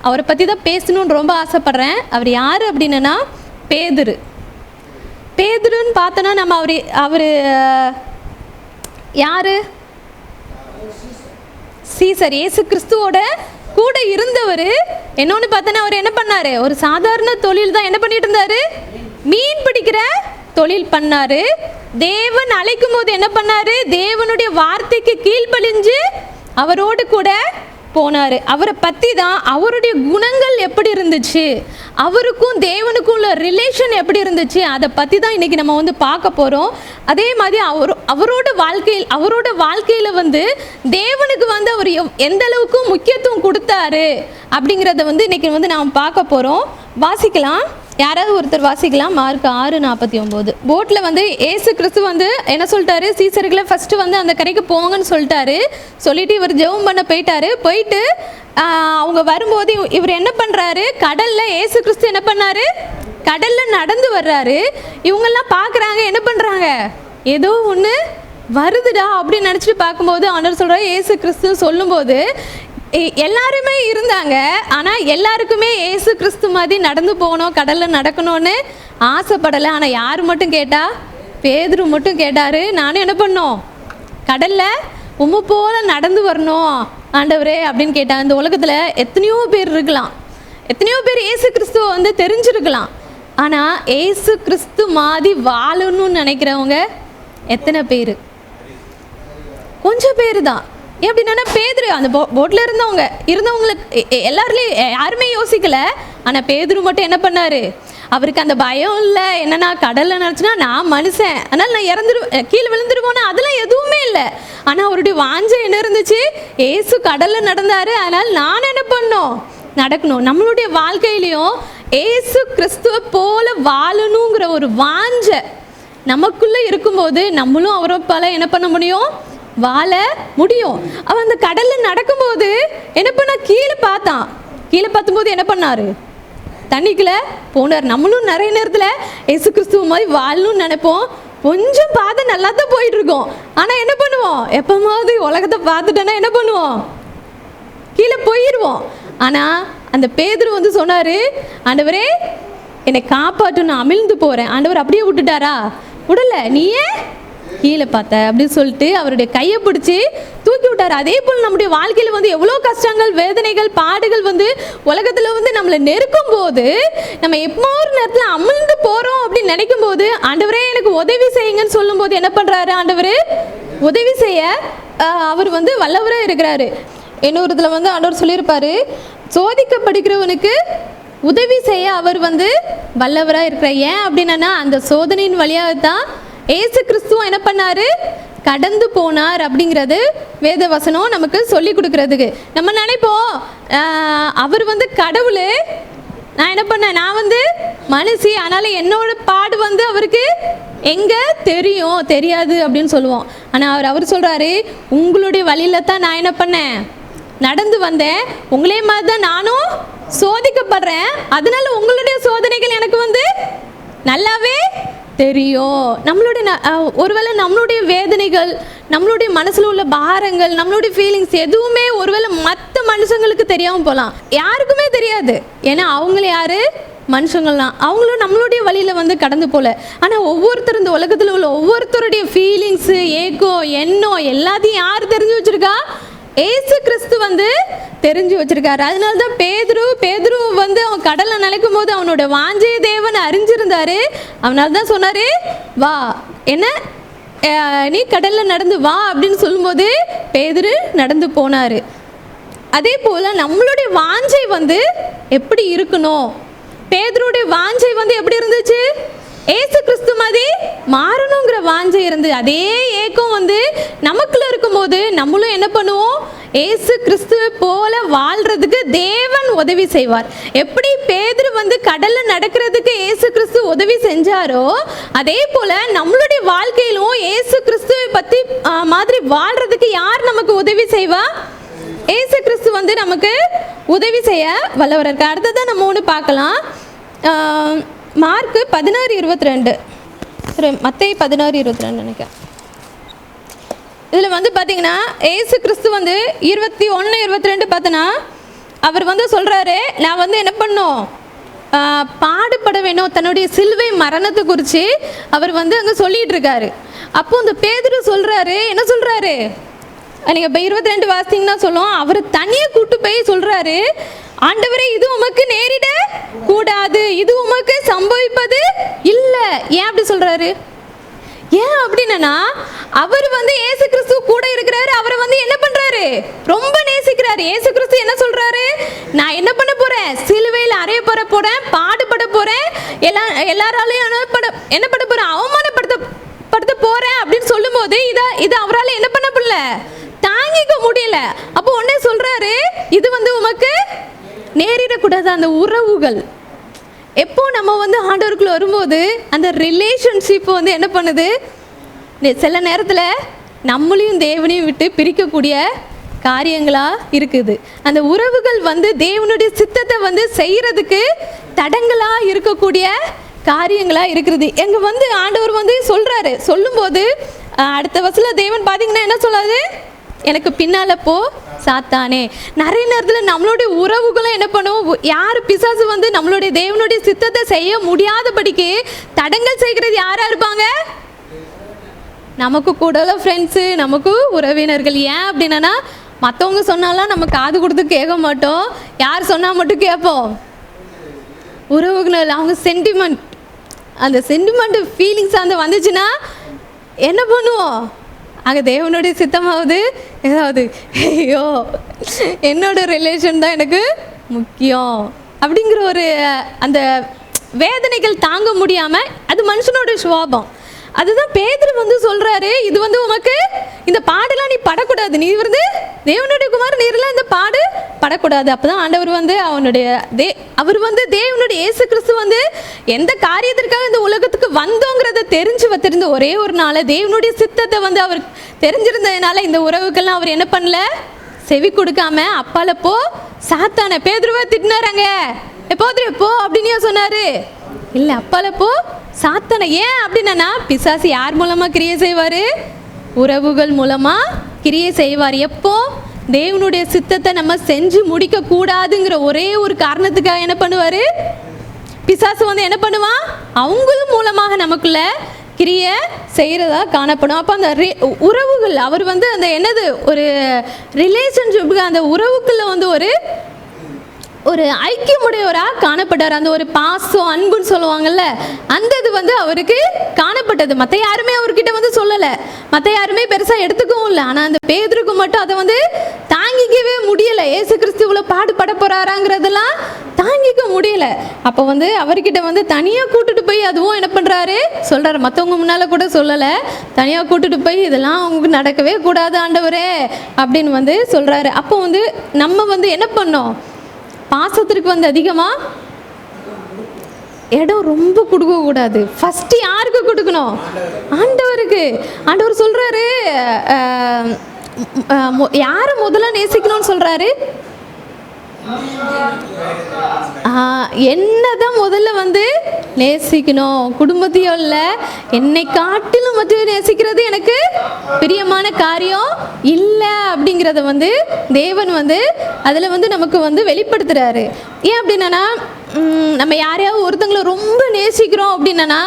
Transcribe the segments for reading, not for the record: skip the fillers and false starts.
அவரை பற்றி தான் பேசணுன்னு ரொம்ப ஆசைப்பட்றேன். அவர் யார் அப்படின்னா பேதுரு. பேதுருன்னு பார்த்தோன்னா நம்ம அவர் யார்? சீசர். இயேசு கிறிஸ்துவோட கூட இருந்தவர். என்னொன்று பார்த்தோன்னா அவர் என்ன பண்ணார்? ஒரு சாதாரண தொழில் தான் என்ன பண்ணிட்டு இருந்தார்? மீன் பிடிக்கிற தொழில் பண்ணார். தேவன் அழைக்கும் போது என்ன பண்ணார்? தேவனுடைய வார்த்தைக்கு கீழ்ப்படிஞ்சு அவரோடு கூட போனார். அவரை பற்றி தான், அவருடைய குணங்கள் எப்படி இருந்துச்சு, அவருக்கும் தேவனுக்கும் உள்ள ரிலேஷன் எப்படி இருந்துச்சு, அதை பற்றி தான் இன்றைக்கி நம்ம வந்து பார்க்க போகிறோம். அதே மாதிரி அவரோட வாழ்க்கையில் வந்து தேவனுக்கு வந்து அவர் எந்த அளவுக்கு முக்கியத்துவம் கொடுத்தாரு அப்படிங்கிறத வந்து இன்றைக்கி வந்து நாம் பார்க்க போகிறோம். வாசிக்கலாம், யாராவது ஒருத்தர் வாசிக்கலாம். மார்க் 6:49. போட்டில் வந்து ஏசு கிறிஸ்து வந்து என்ன சொல்லிட்டாரு? சீசர்களை ஃபஸ்ட்டு வந்து அந்த கரைக்கு போங்கன்னு சொல்லிட்டாரு. சொல்லிட்டு இவர் ஜெபம் பண்ண போயிட்டு அவங்க வரும்போது இவர் என்ன பண்ணுறாரு? கடலில் ஏசு கிறிஸ்து என்ன பண்ணாரு? கடலில் நடந்து வர்றாரு. இவங்கெல்லாம் பார்க்குறாங்க, என்ன பண்ணுறாங்க? ஏதோ ஒன்று வருதுடா அப்படின்னு நினச்சிட்டு பார்க்கும்போது ஆண்டவர் சொல்கிறார், ஏசு கிறிஸ்து சொல்லும்போது எல்லாருமே இருந்தாங்க. ஆனால் எல்லாருக்குமே ஏசு கிறிஸ்து மாதிரி நடந்து போகணும், கடலில் நடக்கணும்னு ஆசைப்படலை. ஆனால் யார் மட்டும் கேட்டா? பேதுரு மட்டும் கேட்டார், நானும் என்ன பண்ணோம்? கடலில் உம்மை போல நடந்து வரணும் ஆண்டவரே அப்படின்னு கேட்டாங்க. இந்த உலகத்தில் எத்தனையோ பேர் இருக்கலாம், எத்தனையோ பேர் ஏசு கிறிஸ்துவை வந்து தெரிஞ்சிருக்கலாம். ஆனால் ஏசு கிறிஸ்து மாதிரி வாழணும்னு நினைக்கிறவங்க எத்தனை பேர்? கொஞ்சம் பேர் தான். எப்படின்னா பேதுரு அந்த போட்டில் இருந்தவங்களுக்கு எல்லாருலேயும் யாருமே யோசிக்கலை. ஆனால் பேதுரு மட்டும் என்ன பண்ணார்? அவருக்கு அந்த பயம் இல்லை. என்னன்னா கடலில் நினச்சினா நான் மனுஷன், அதனால் நான் கீழே விழுந்துருவோன்னா அதெல்லாம் எதுவுமே இல்லை. ஆனால் அவருடைய வாஞ்சை என்ன இருந்துச்சு? ஏசு கடலில் நடந்தார், அதனால் நான் என்ன பண்ணோம்? நடக்கணும். நம்மளுடைய வாழ்க்கையிலையும் ஏசு கிறிஸ்துவை போல வாழணுங்கிற ஒரு வாஞ்சை நமக்குள்ளே இருக்கும்போது நம்மளும் அவரை போல என்ன பண்ண முடியும்? வாழ முடியும். அவன் அந்த கடலில் நடக்கும்போது என்ன பண்ணா? கீழே பார்த்தும்போது என்ன பண்ணாரு? தண்ணிக்குள்ளே போனார். நம்மளும் நிறைய நேரத்தில் ஏசு கிறிஸ்துவ மாதிரி வாழணும்னு நினைப்போம். கொஞ்சம் பார்த்து நல்லா தான் போயிட்டு இருக்கோம். ஆனால் என்ன பண்ணுவோம்? எப்போமாவது உலகத்தை பார்த்துட்டோன்னா என்ன பண்ணுவோம்? கீழே போயிடுவோம். ஆனால் அந்த பேதுரு வந்து சொன்னார், ஆண்டவரே என்னை காப்பாற்று, நான் அமிழ்ந்து போகிறேன். ஆண்டவர் அப்படியே விட்டுட்டாரா? விடலை. நீயே கீழே பார்த்த அப்படின்னு சொல்லிட்டு அவருடைய கையை பிடிச்சி தூக்கி விட்டார். அதே போல் நம்முடைய வாழ்க்கையில் வந்து எவ்வளோ கஷ்டங்கள், வேதனைகள், பாடுகள் வந்து உலகத்தில் வந்து நம்மளை நெருக்கும் போது நம்ம எப்போ ஒரு நேரத்தில் அமிழ்ந்து போகிறோம் அப்படின்னு நினைக்கும் போது ஆண்டவரே எனக்கு உதவி செய்யுங்கன்னு சொல்லும் போது என்ன பண்ணுறாரு? ஆண்டவர் உதவி செய்ய அவர் வந்து வல்லவராக இருக்கிறாரு. இன்னொரு இதில் வந்து ஆண்டவர் சொல்லியிருப்பாரு, சோதிக்கப்படுகிறவனுக்கு உதவி செய்ய அவர் வந்து வல்லவராக இருக்கிறார். ஏன் அப்படின்னா அந்த சோதனையின் வழியாக தான் ஏசு கிறிஸ்துவ என்ன பண்ணாரு? கடந்து போனார் அப்படிங்கிறது வேத வசனம் நமக்கு சொல்லி கொடுக்கறதுக்கு. நம்ம நினைப்போம் அவர் வந்து கடவுள், நான் என்ன பண்ணேன்? நான் வந்து மனுஷி, அதனால என்னோட பாடு வந்து அவருக்கு எங்கே தெரியாது அப்படின்னு சொல்லுவோம். ஆனால் அவர் சொல்கிறாரு, உங்களுடைய வழியில தான் நான் என்ன பண்ணேன்? நடந்து வந்தேன். உங்களே மாதிரி தான் நானும் சோதிக்கப்படுறேன். அதனால உங்களுடைய சோதனைகள் எனக்கு வந்து நல்லாவே தெரியும். நம்மளுடைய ஒருவேளை நம்மளுடைய வேதனைகள், நம்மளுடைய மனசில் உள்ள பாரங்கள், நம்மளுடைய ஃபீலிங்ஸ் எதுவுமே ஒருவேளை மற்ற மனுஷங்களுக்கு தெரியாமல் போகலாம். யாருக்குமே தெரியாது. ஏன்னா அவங்கள யார்? மனுஷங்கள்லாம். அவங்களும் நம்மளுடைய வழியில் வந்து கடந்து போகல. ஆனால் ஒவ்வொருத்தர் இந்த உலகத்தில் உள்ள ஒவ்வொருத்தருடைய ஃபீலிங்ஸு, ஏக்கம், எண்ணம் எல்லாத்தையும் யார் தெரிஞ்சு வச்சுருக்கா? ஏசு கிறிஸ்து வந்து தெரிஞ்சு வச்சிருக்காரு. அதனால தான் பேதுரு வந்து அவன் கடலில் நினைக்கும் போது அவனோட வாஞ்சைய தேவன் அறிஞ்சிருந்தாரு. அவனால தான் சொன்னாரு, வா, என்ன நீ கடலில் நடந்து வா அப்படின்னு சொல்லும்போது பேதுரு நடந்து போனார். அதே போல் நம்மளுடைய வாஞ்சை வந்து எப்படி இருக்கணும்? பேதுருடைய வாஞ்சை வந்து எப்படி இருந்துச்சு? ஏசு கிறிஸ்து மாதிரி மாறணுங்கிற வாஞ்சை இருந்து அதே ஏக்கம் வந்து நமக்குள்ள இருக்கும்போது நம்மளும் என்ன பண்ணுவோம்? ஏசு கிறிஸ்துவை போல வாழ்றதுக்கு தேவன் உதவி செய்வார். எப்படி பேதுரு வந்து கடல்ல நடக்கிறதுக்கு ஏசு கிறிஸ்து உதவி செஞ்சாரோ அதே போல நம்மளுடைய வாழ்க்கையிலும் ஏசு கிறிஸ்துவை பத்தி மாதிரி வாழ்றதுக்கு யார் நமக்கு உதவி செய்வா? ஏசு கிறிஸ்து வந்து நமக்கு உதவி செய்ய வல்லவராக இருக்கார். அடுத்ததான் நம்ம ஒன்று பார்க்கலாம். மார்க்கு 16:22, மத்தேயு 16:22 நினைக்கிறேன். இதில் வந்து பார்த்தீங்கன்னா ஏசு கிறிஸ்து வந்து 21-22 பார்த்தோன்னா அவர் வந்து சொல்கிறாரு, நான் வந்து என்ன பண்ணும், பாடுபட வேணும், தன்னுடைய சிலுவை மரணத்தை குறித்து அவர் வந்து அங்கே சொல்லிட்டு இருக்காரு. அப்போ இந்த பேதுரு சொல்கிறாரு, என்ன சொல்கிறாரு, நீங்கள் இப்போ 22 வாசிங்கன்னா சொல்லுவோம், அவர் தனியாக கூட்டு போய் சொல்கிறாரு, ஆண்டவரே இது உமக்கு நேரிட கூடாது, இது உமக்கு சம்பவிப்பது இல்லை. ஏன் அப்படி சொல்கிறாரு? ஏன் அப்படின்னா அவர் வந்து இயேசு கிறிஸ்து கூட இருக்கிறாரு, அவரை வந்து என்ன பண்றாரு, ரொம்ப நேசிக்கிறாரு. இயேசு கிறிஸ்து என்ன சொல்றாரு, நான் என்ன பண்ண போறேன், சிலுவையில் அறையப்பட போறேன், பாடுபட போறேன், எல்லாராலையும் என்ன பண்ண போறேன், அவமானப்படுத்த போறேன் அப்படின்னு சொல்லும் போது இதை அவரால் என்ன பண்ண முடியல, தாங்கிக்க முடியல. அப்போ உடனே சொல்றாரு, இது வந்து உமக்கு நேரிடக்கூடாது. அந்த உறவுகள் எப்போ நம்ம வந்து ஆண்டவருக்குள்ள வரும்போது அந்த ரிலேஷன்ஷிப் வந்து என்ன பண்ணுது, சில நேரத்தில் நம்மளையும் தேவனையும் விட்டு பிரிக்கக்கூடிய காரியங்களாக இருக்குது. அந்த உறவுகள் வந்து தேவனுடைய சித்தத்தை வந்து செய்கிறதுக்கு தடங்களாக இருக்கக்கூடிய காரியங்களாக இருக்கிறது. எங்கே வந்து ஆண்டவர் வந்து சொல்கிறாரு, சொல்லும்போது அடுத்த வசதியில் தேவன் பார்த்தீங்கன்னா என்ன சொல்லாது, எனக்கு பின்னால் போ சாத்தானே. நிறைய நேரத்தில் நம்மளுடைய உறவுகளும் என்ன பண்ணுவோம், யார் பிசாசு வந்து நம்மளுடைய தேவனுடைய சித்தத்தை செய்ய முடியாதபடிக்கு தடங்கல் செய்கிறது யாராக இருப்பாங்க, நமக்கு கூட ஃப்ரெண்ட்ஸு, நமக்கு உறவினர்கள். ஏன் அப்படின்னா மற்றவங்க சொன்னாலாம் நம்ம காது கொடுத்து கேட்க மாட்டோம், யார் சொன்னால் மட்டும் கேட்போம், உறவுகள். அவங்க சென்டிமெண்ட், அந்த சென்டிமெண்ட் ஃபீலிங்ஸ் அந்த வந்துச்சுன்னா என்ன பண்ணுவோம், அங்கே தேவனுடைய சித்தமாவது ஏதாவது, ஐயோ என்னோட ரிலேஷன் தான் எனக்கு முக்கியம் அப்படிங்கிற ஒரு அந்த வேதனைகள் தாங்க முடியாமல், அது மனுஷனோட சுவாபம். அதுதான் பேதுரு வந்து சொல்கிறாரு, இது வந்து உனக்கு இந்த பாடெல்லாம் நீ படக்கூடாது, நீ வந்து தேவனுடைய குமார், நீரெல்லாம் இந்த பாடு படக்கூடாது. அப்போ தான் ஆண்டவர் வந்து அவர் வந்து தேவனுடைய இயேசு கிறிஸ்து வந்து எந்த காரியத்திற்காக இந்த உலகத்துக்கு வந்தோங்கிறத தெரிஞ்ச ஒரே ஒரு நாள் தேவனுடைய சித்தத்தை வந்து அவர் தெரிஞ்சிருந்ததுனால இந்த உறவுக்கெல்லாம் அவர் என்ன பண்ணல, செவி கொடுக்காம அப்பால போ சாத்தான பேதுருவா திட்டினாராங்க, எப்போது போ அப்படின்னு சொன்னாரு. இல்லை, அப்பால போ சாத்தான. ஏன் அப்படின்னா பிசாசு யார் மூலமாக கிரியை செய்வார், உறவுகள் மூலமாக கிரியை செய்வார். எப்போ தேவனுடைய சித்தத்தை நம்ம செஞ்சு முடிக்க கூடாதுங்கிற ஒரே ஒரு காரணத்துக்காக என்ன பண்ணுவார், பிசாசு வந்து என்ன பண்ணுவான், அவங்களும் மூலமாக நமக்குள்ள கிரியை செய்கிறதா காணப்படும். அப்போ அந்த உறவுகள் அவர் வந்து அந்த என்னது ஒரு ரிலேஷன்ஷிப்புக்கு அந்த உறவுக்குள்ள வந்து ஒரு ஐக்கியமுடையவராக காணப்பட்டார். அந்த ஒரு பாசம் அன்புன்னு சொல்லுவாங்கள்ல, அந்த இது வந்து அவருக்கு காணப்பட்டது. மற்ற யாருமே அவர்கிட்ட வந்து சொல்லலை, மற்ற யாருமே பெருசாக எடுத்துக்கவும் இல்லை. ஆனால் அந்த பேதுருக்கு மட்டும் அதை வந்து தாங்கிக்கவே முடியலை. இயேசு கிறிஸ்து இவ்வளோ பாடுபட போகிறாராங்கிறதெல்லாம் தாங்கிக்க முடியலை. அப்போ வந்து அவர்கிட்ட வந்து தனியாக கூட்டுட்டு போய் அதுவும் என்ன பண்ணுறாரு சொல்கிறாரு, மற்றவங்க முன்னால் கூட சொல்லலை, தனியாக கூட்டுட்டு போய் இதெல்லாம் அவங்களுக்கு நடக்கவே கூடாது ஆண்டவரே அப்படின்னு வந்து சொல்கிறாரு. அப்போ வந்து நம்ம வந்து என்ன பண்ணோம், பாசத்திற்கு வந்து அதிகமாக இடம் ரொம்ப கொடுக்கக்கூடாது. ஃபஸ்ட்டு யாருக்கு கொடுக்கணும், ஆண்டவருக்கு. ஆண்டவர் சொல்கிறாரு, யாரை முதல்ல நேசிக்கணும்னு சொல்கிறாரு, என்னதான் முதல்ல வந்து நேசிக்கணும், குடும்பத்தையும் இல்லை, என்னை காட்டிலும் மற்ற நேசிக்கிறது எனக்கு பிரியமான காரியம் இல்லை அப்படிங்கிறத வந்து தேவன் வந்து அதில் வந்து நமக்கு வந்து வெளிப்படுத்துகிறாரு. ஏன் அப்படின்னா நம்ம யாரையாவது ஒருத்தங்களை ரொம்ப நேசிக்கிறோம் அப்படின்னா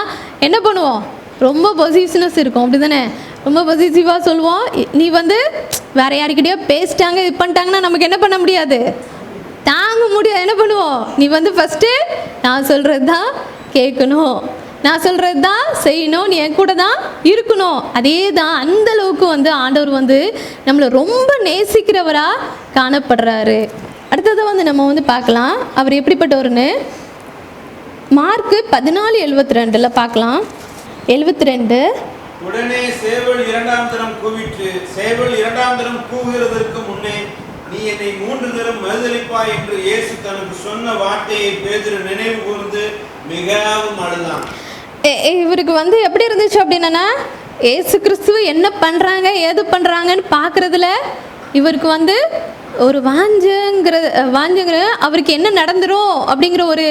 என்ன பண்ணுவோம், ரொம்ப பொசிஷனஸ் இருக்கும், அப்படி தானே, ரொம்ப பொசிட்டிவாக சொல்லுவோம். நீ வந்து வேற யாருக்கிட்டையோ பேசிட்டாங்க இது பண்ணிட்டாங்கன்னா நமக்கு என்ன பண்ண முடியாது, தாங்க முடியாது. என்ன பண்ணுவோம், நீ வந்து ஃபஸ்ட்டு நான் சொல்கிறது தான் கேட்கணும், நான் சொல்கிறது தான் செய்யணும், நீ என் கூட தான் இருக்கணும். அதே தான் அந்த அளவுக்கு வந்து ஆண்டவர் வந்து நம்மளை ரொம்ப நேசிக்கிறவராக காணப்படுறாரு. அடுத்ததை வந்து நம்ம வந்து பார்க்கலாம் அவர் எப்படிப்பட்டவர்னு. மார்க்கு 14:72 பார்க்கலாம். 72. உடனே சேவல் 2ஆம் தரம் கூவிற்று. சேவல் 2ஆம் தரம் கூவுகிறதற்கு முன்னே நீ என்னை 3 தரம் மறுதலிப்பாய் என்று இயேசு தனக்கு சொன்ன வார்த்தையை பேதுரு நினைவு கூர்ந்து மிகவும் அழுதான். இவருக்கு வந்து எப்படி இருந்துச்சு அப்படின்னா, இயேசு கிறிஸ்துவ என்ன பண்ணுறாங்க ஏது பண்ணுறாங்கன்னு பார்க்குறதுல இவருக்கு வந்து ஒரு வாஞ்சங்கிற அவருக்கு என்ன நடந்துரும் அப்படிங்கிற ஒரு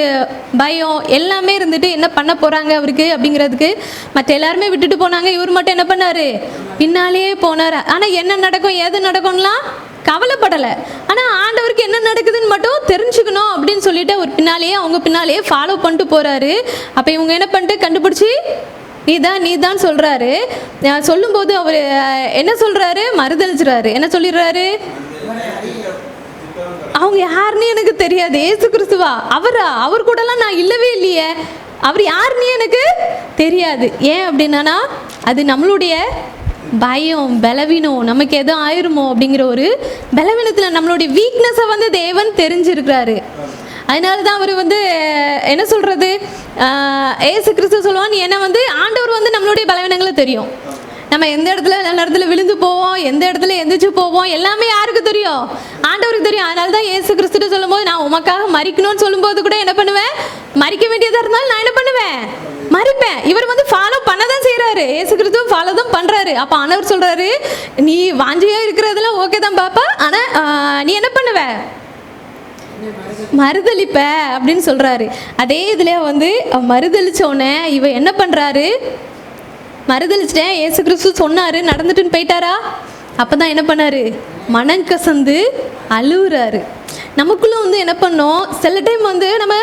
பயம் எல்லாமே இருந்துட்டு, என்ன பண்ண போகிறாங்க அவருக்கு அப்படிங்கிறதுக்கு. மற்ற எல்லாருமே விட்டுட்டு போனாங்க, இவர் மட்டும் என்ன பண்ணார், பின்னாலேயே போனார். ஆனால் என்ன நடக்கும் ஏது நடக்கும்லாம் கவலைப்படலை. ஆனால் ஆண்டவருக்கு என்ன நடக்குதுன்னு மட்டும் தெரிஞ்சுக்கணும் அப்படின்னு சொல்லிட்டு அவர் அவங்க பின்னாலேயே ஃபாலோ பண்ணிட்டு போகிறாரு. அப்போ இவங்க என்ன பண்ணிட்டு கண்டுபிடிச்சி நீ தான் சொல்கிறாரு. சொல்லும்போது அவர் என்ன சொல்கிறாரு, மறுதளிச்சுறாரு. என்ன சொல்லிடுறாரு, அவங்க யாருன்னு எனக்கு தெரியாது. ஏசு கிறிஸ்துவா? அவர் கூடலாம் நான் இல்லவே இல்லையே, அவர் யாருன்னு எனக்கு தெரியாது. ஏன் அப்படின்னா அது நம்மளுடைய பயம், பலவீனம், நமக்கு எதுவும் ஆயிருமோ அப்படிங்கிற ஒரு பலவீனத்தில் நம்மளுடைய வீக்னஸை வந்து தேவன் தெரிஞ்சிருக்கிறாரு. அதனால தான் அவர் வந்து என்ன சொல்கிறது, ஏசு கிறிஸ்து சொல்லுவான், நீ என்ன வந்து ஆண்டவர் வந்து நம்மளுடைய பலவீனங்களை தெரியும். நம்ம எந்த இடத்துல நல்ல இடத்துல விழுந்து போவோம், எந்த இடத்துல எந்திரிச்சு போவோம், எல்லாமே யாருக்கு தெரியும், ஆண்டவருக்கு தெரியும். அதனால தான் ஏசு கிறிஸ்துட்டு சொல்லும்போது நான் உமக்காக மறிக்கணும்னு சொல்லும்போது கூட என்ன பண்ணுவேன், மறிக்க வேண்டியதாக இருந்தாலும் நான் என்ன பண்ணுவேன், மறிப்பேன். இவர் வந்து ஃபாலோ பண்ண தான் செய்கிறாரு, ஏசு கிறிஸ்துவும் ஃபாலோ தான் பண்ணுறாரு. அப்போ ஆண்டவர் சொல்கிறாரு, நீ வாஞ்சியாக இருக்கிறதெல்லாம் ஓகே தான் பாப்பா, ஆனால் நீ என்ன பண்ணுவ, மறுதளிப்ப அப்படின்னு சொல்கிறாரு. அதே இதில் வந்து மறுதளிச்சோடனே இவ என்ன பண்ணுறாரு, மறுதளிச்சிட்டேன், ஏசு கிறிஸ்து சொன்னார், நடந்துட்டுன்னு போயிட்டாரா. அப்போ தான் என்ன பண்ணார், மனங்கசந்து அழுகுறாரு. நமக்குள்ளே வந்து என்ன பண்ணோம், சில டைம் வந்து நம்ம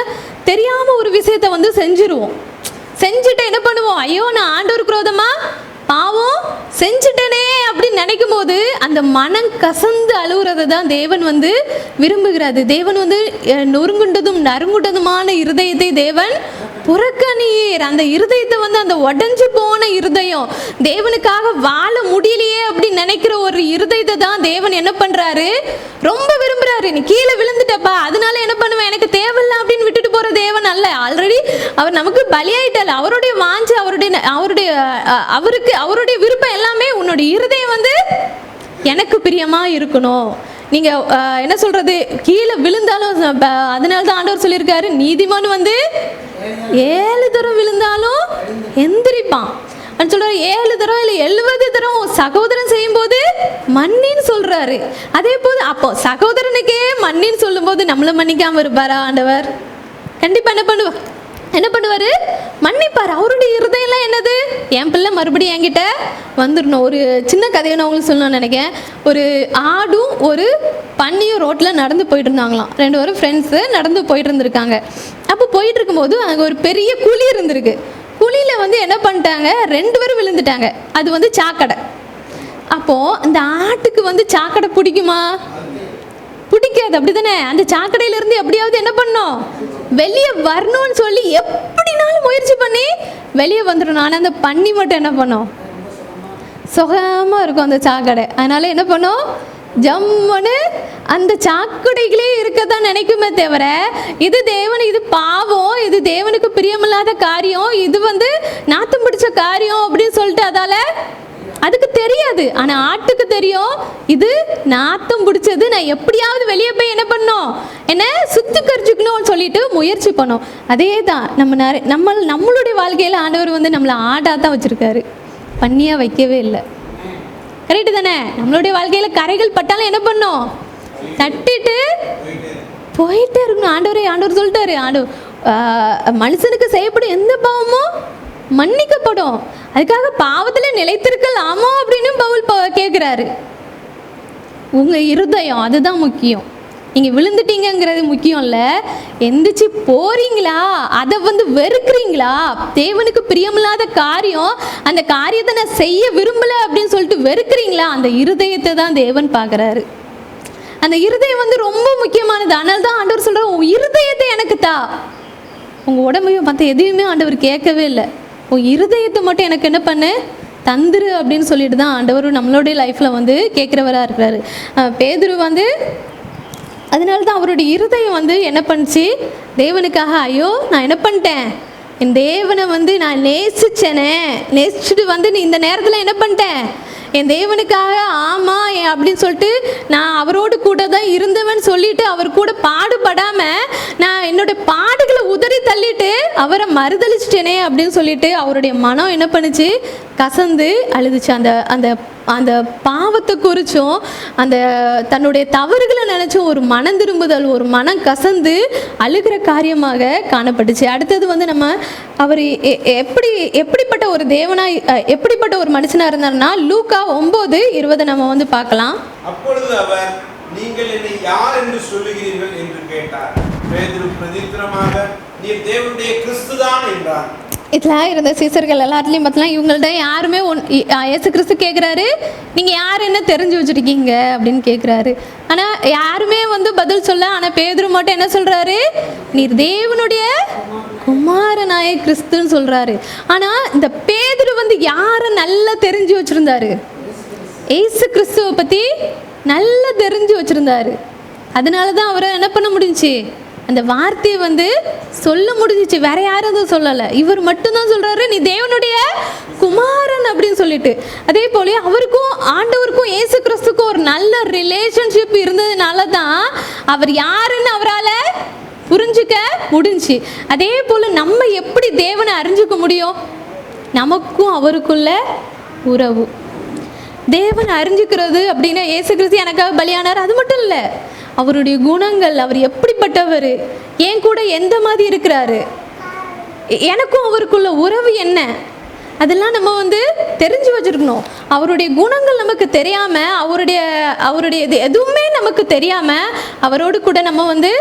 தெரியாமல் ஒரு விஷயத்தை வந்து செஞ்சுட்டு என்ன பண்ணுவோம், ஐயோ நான் ஆண்டவர் குரோதமாக பாவம் செஞ்சுட்டனே அப்படின்னு நினைக்கும் போது அந்த மனம் கசந்து அழுகுறதை தான் தேவன் வந்து விரும்புகிறாரு. தேவன் வந்து நொறுங்குண்டதும் நறுங்குண்டதுமான இருதயத்தை தேவன் புறக்கணியீர். அந்த இருதயத்தை வந்து அந்த உடஞ்சு போன இருதயம், தேவனுக்காக வாழ முடியலையே அப்படின்னு நினைக்கிற ஒரு இருதயத்தை தான் தேவன் என்ன பண்றாரு, ரொம்ப விரும்புறாரு. நீ கீழே விழுந்துட்டப்பா, அதனால என்ன பண்ணுவேன், எனக்கு தேவையில்லை அப்படின்னு விட்டுட்டு போற தேவன் அல்ல. ஆல்ரெடி அவர் நமக்கு பலியாயிட்டார். அவருடைய வாஞ்சு, அவருடைய விருப்பம் எல்லாமே உன்னுடைய இருதயம் வந்து எனக்கு பிரியமா இருக்கணும். நீங்க என்ன சொல்றது, கீழே விழுந்தாலும், அதனால தான் ஆண்டவர் சொல்லியிருக்காரு, நீதிமான் வந்து 7 தரம் விழுந்தாலும் எந்திரிப்பான் சொல்றாரு. 7 தரம் இல்லை 70 தரம் சகோதரன் செய்யும் போது மன்னின்னு சொல்றாரு. அதே போது அப்போ சகோதரனுக்கே மன்னின்னு சொல்லும் போது நம்மள மன்னிக்காம இருப்பாரா ஆண்டவர்? கண்டிப்பா என்ன பண்ணுவாரு, மன்னிப்பார். அவருடைய இருதயம்லாம் என்னது, என் பிள்ளை மறுபடியும் என்கிட்ட வந்துடணும். ஒரு சின்ன கதையை நான் உங்களுக்கு சொல்லணும்னு நினைக்கிறேன். ஒரு ஆடும் ஒரு பன்னியும் ரோட்டில் நடந்து போயிட்டு இருந்தாங்களாம். 2 பேரும் ஃப்ரெண்ட்ஸு நடந்து போயிட்டு இருந்திருக்காங்க. அப்போ போயிட்டு இருக்கும்போது அங்கே ஒரு பெரிய குழி இருந்திருக்கு. குழியில் வந்து என்ன பண்ணிட்டாங்க, 2 பேரும் விழுந்துட்டாங்க. அது வந்து சாக்கடை. அப்போது அந்த ஆட்டுக்கு வந்து சாக்கடை பிடிக்குமா, பிடிக்காது, அப்படி தானே? அந்த சாக்கடையிலேருந்து எப்படியாவது என்ன பண்ணோம், வெளியே வரணும்னு சொல்லி எப்படினாலும் முயற்சி பண்ணி வெளியே வந்துடணும். ஆனால் அந்த பன்னி மட்டும் என்ன பண்ணோம், சுகமாக இருக்கும் அந்த சாக்கடை. அதனால என்ன பண்ணோம், ஜம்முன்னு அந்த சாக்கடைகளே இருக்கத்தான் நினைக்குமே தவிர, இது இது பாவம், இது தேவனுக்கு பிரியமில்லாத காரியம், இது வந்து நாத்தம் பிடிச்ச காரியம் அப்படின்னு சொல்லிட்டு அதால அதுக்கு தெரியாது. ஆனால் ஆட்டுக்கு தெரியும், இது நாத்தம் பிடிச்சது, நான் எப்படியாவது வெளியே போய் என்ன பண்ணோம், என்ன சுத்திகரிச்சுக்கணும்னு சொல்லிட்டு முயற்சி பண்ணோம். அதே தான் நம்மளுடைய வாழ்க்கையில் ஆண்டவர் வந்து நம்மளை ஆடாக தான் வச்சுருக்காரு, பண்ணியாக வைக்கவே இல்லை. கரெக்டு தானே? நம்மளுடைய வாழ்க்கையில் கரைகள் பட்டாலும் என்ன பண்ணோம், தட்டிட்டு போயிட்டே இருக்கணும். ஆண்டவர் சொல்லிட்டாரு, மனுஷனுக்கு செய்யப்படும் எந்த பாவமும் மன்னிக்கப்படும், அதுக்காக பாவத்தில் நிலைத்திருக்கலாமோ அப்படின்னு பவுல் கேட்குறாரு. உங்கள் இருதயம் அதுதான் முக்கியம். நீங்கள் விழுந்துட்டீங்கிறது முக்கியம் இல்லை, எந்திரிச்சு போகிறீங்களா, அதை வந்து வெறுக்கிறீங்களா, தேவனுக்கு பிரியமில்லாத காரியம், அந்த காரியத்தை நான் செய்ய விரும்பலை அப்படின்னு சொல்லிட்டு வெறுக்கிறீங்களா, அந்த இருதயத்தை தான் தேவன் பார்க்குறாரு. அந்த இருதயம் வந்து ரொம்ப முக்கியமானது. அதனால தான் ஆண்டவர் சொல்கிறார், உன் இருதயத்தை எனக்கு தா. உங்கள் உடம்பையும் மற்ற எதையுமே ஆண்டவர் கேட்கவே இல்லை, உன் இருதயத்தை மட்டும் எனக்கு என்ன பண்ணு, தந்துரு அப்படின்னு சொல்லிட்டு தான் ஆண்டவர் நம்மளுடைய லைஃப்பில் வந்து கேட்குறவராக இருக்கிறாரு. பேதுரு வந்து அதனால தான் அவருடைய இருதயம் வந்து என்ன பண்ணுச்சு, தேவனுக்காக ஐயோ நான் என்ன பண்ணிட்டேன், என் தேவனை வந்து நான் நேசிச்சுட்டு வந்து நீ இந்த நேரத்தில் என்ன பண்ணிட்டேன், என் தேவனுக்காக ஆமாம் அப்படின்னு சொல்லிட்டு நான் அவரோடு கூட தான் இருந்தவன் சொல்லிட்டு அவர் கூட பாடுபடாமல் நான் என்னுடைய பாடுகளை உதறி தள்ளிட்டு அவரை மறுதளிச்சிட்டேனே அப்படின்னு சொல்லிட்டு அவருடைய மனம் என்ன பண்ணுச்சு, கசந்து அழுதுச்சு. அந்த அந்த பாவத்தை குறிச்சும் அந்த தன்னுடைய தவறுகளை நினச்சும் ஒரு மனம் திரும்புதல், ஒரு மனம் கசந்து அழுகிற காரியமாக காணப்பட்டுச்சு. அடுத்தது வந்து நம்ம அவர் எப்படிப்பட்ட ஒரு தேவனாய், எப்படிப்பட்ட ஒரு மனுஷனாக இருந்தார்னா, லூக்கா 9:20 நம்ம வந்து பார்க்கலாம். அப்பொழுது அவர் நீங்கள் என்னை யார் என்று சொல்லுகிறீர்கள் என்று கேட்டார். பேதுரு பிரதித்திரமாக, நீர் தேவனுடைய கிறிஸ்துதான் என்றார். இதில் இருந்த சீசர்கள் எல்லாத்துலேயும் பார்த்தலாம், இவங்கள்ட்ட யாருமே இயேசு கிறிஸ்து கேட்குறாரு, நீங்கள் யார் என்ன தெரிஞ்சு வச்சுருக்கீங்க அப்படின்னு கேட்குறாரு. ஆனால் யாருமே பதில் சொல்ல. ஆனால் பேதுரு மட்டும் என்ன சொல்கிறாரு, நீர் தேவனுடைய குமாரனாய கிறிஸ்துன்னு சொல்கிறாரு. ஆனால் இந்த பேதுரு யாரை நல்லா தெரிஞ்சு வச்சுருந்தாரு, இயேசு கிறிஸ்துவை பற்றி நல்லா தெரிஞ்சு வச்சுருந்தாரு. அதனால தான் அவரை என்ன பண்ண முடிஞ்சிச்சு, அந்த வார்த்தையை சொல்ல முடிஞ்சிச்சு. வேற யாரும் அதை சொல்லலை, இவர் மட்டும்தான் சொல்றாரு, நீ தேவனுடைய குமாரன் அப்படின்னு சொல்லிட்டு. அதே போல அவருக்கும் ஆண்டவருக்கும் இயேசு கிறிஸ்துக்கும் ஒரு நல்ல ரிலேஷன்ஷிப் இருந்ததுனால தான் அவர் யாருன்னு அவரால் புரிஞ்சுக்க முடிஞ்சு. அதே போல நம்ம எப்படி தேவனை அறிஞ்சுக்க முடியும், நமக்கும் அவருக்குள்ள உறவு. தேவனை அறிஞ்சுக்கிறது அப்படின்னா இயேசு கிறிஸ்து எனக்காக பலியானார், அது மட்டும் இல்லை, அவருடைய குணங்கள், அவர் எப்படிப்பட்டவர், என் கூட எந்த மாதிரி இருக்கிறாரு, எனக்கும் அவருக்குள்ள உறவு என்ன, அதெல்லாம் நம்ம தெரிஞ்சு வச்சிருக்கணும். அவருடைய குணங்கள் நமக்கு தெரியாமல், அவருடைய இது எதுவுமே நமக்கு தெரியாமல் அவரோடு கூட நம்ம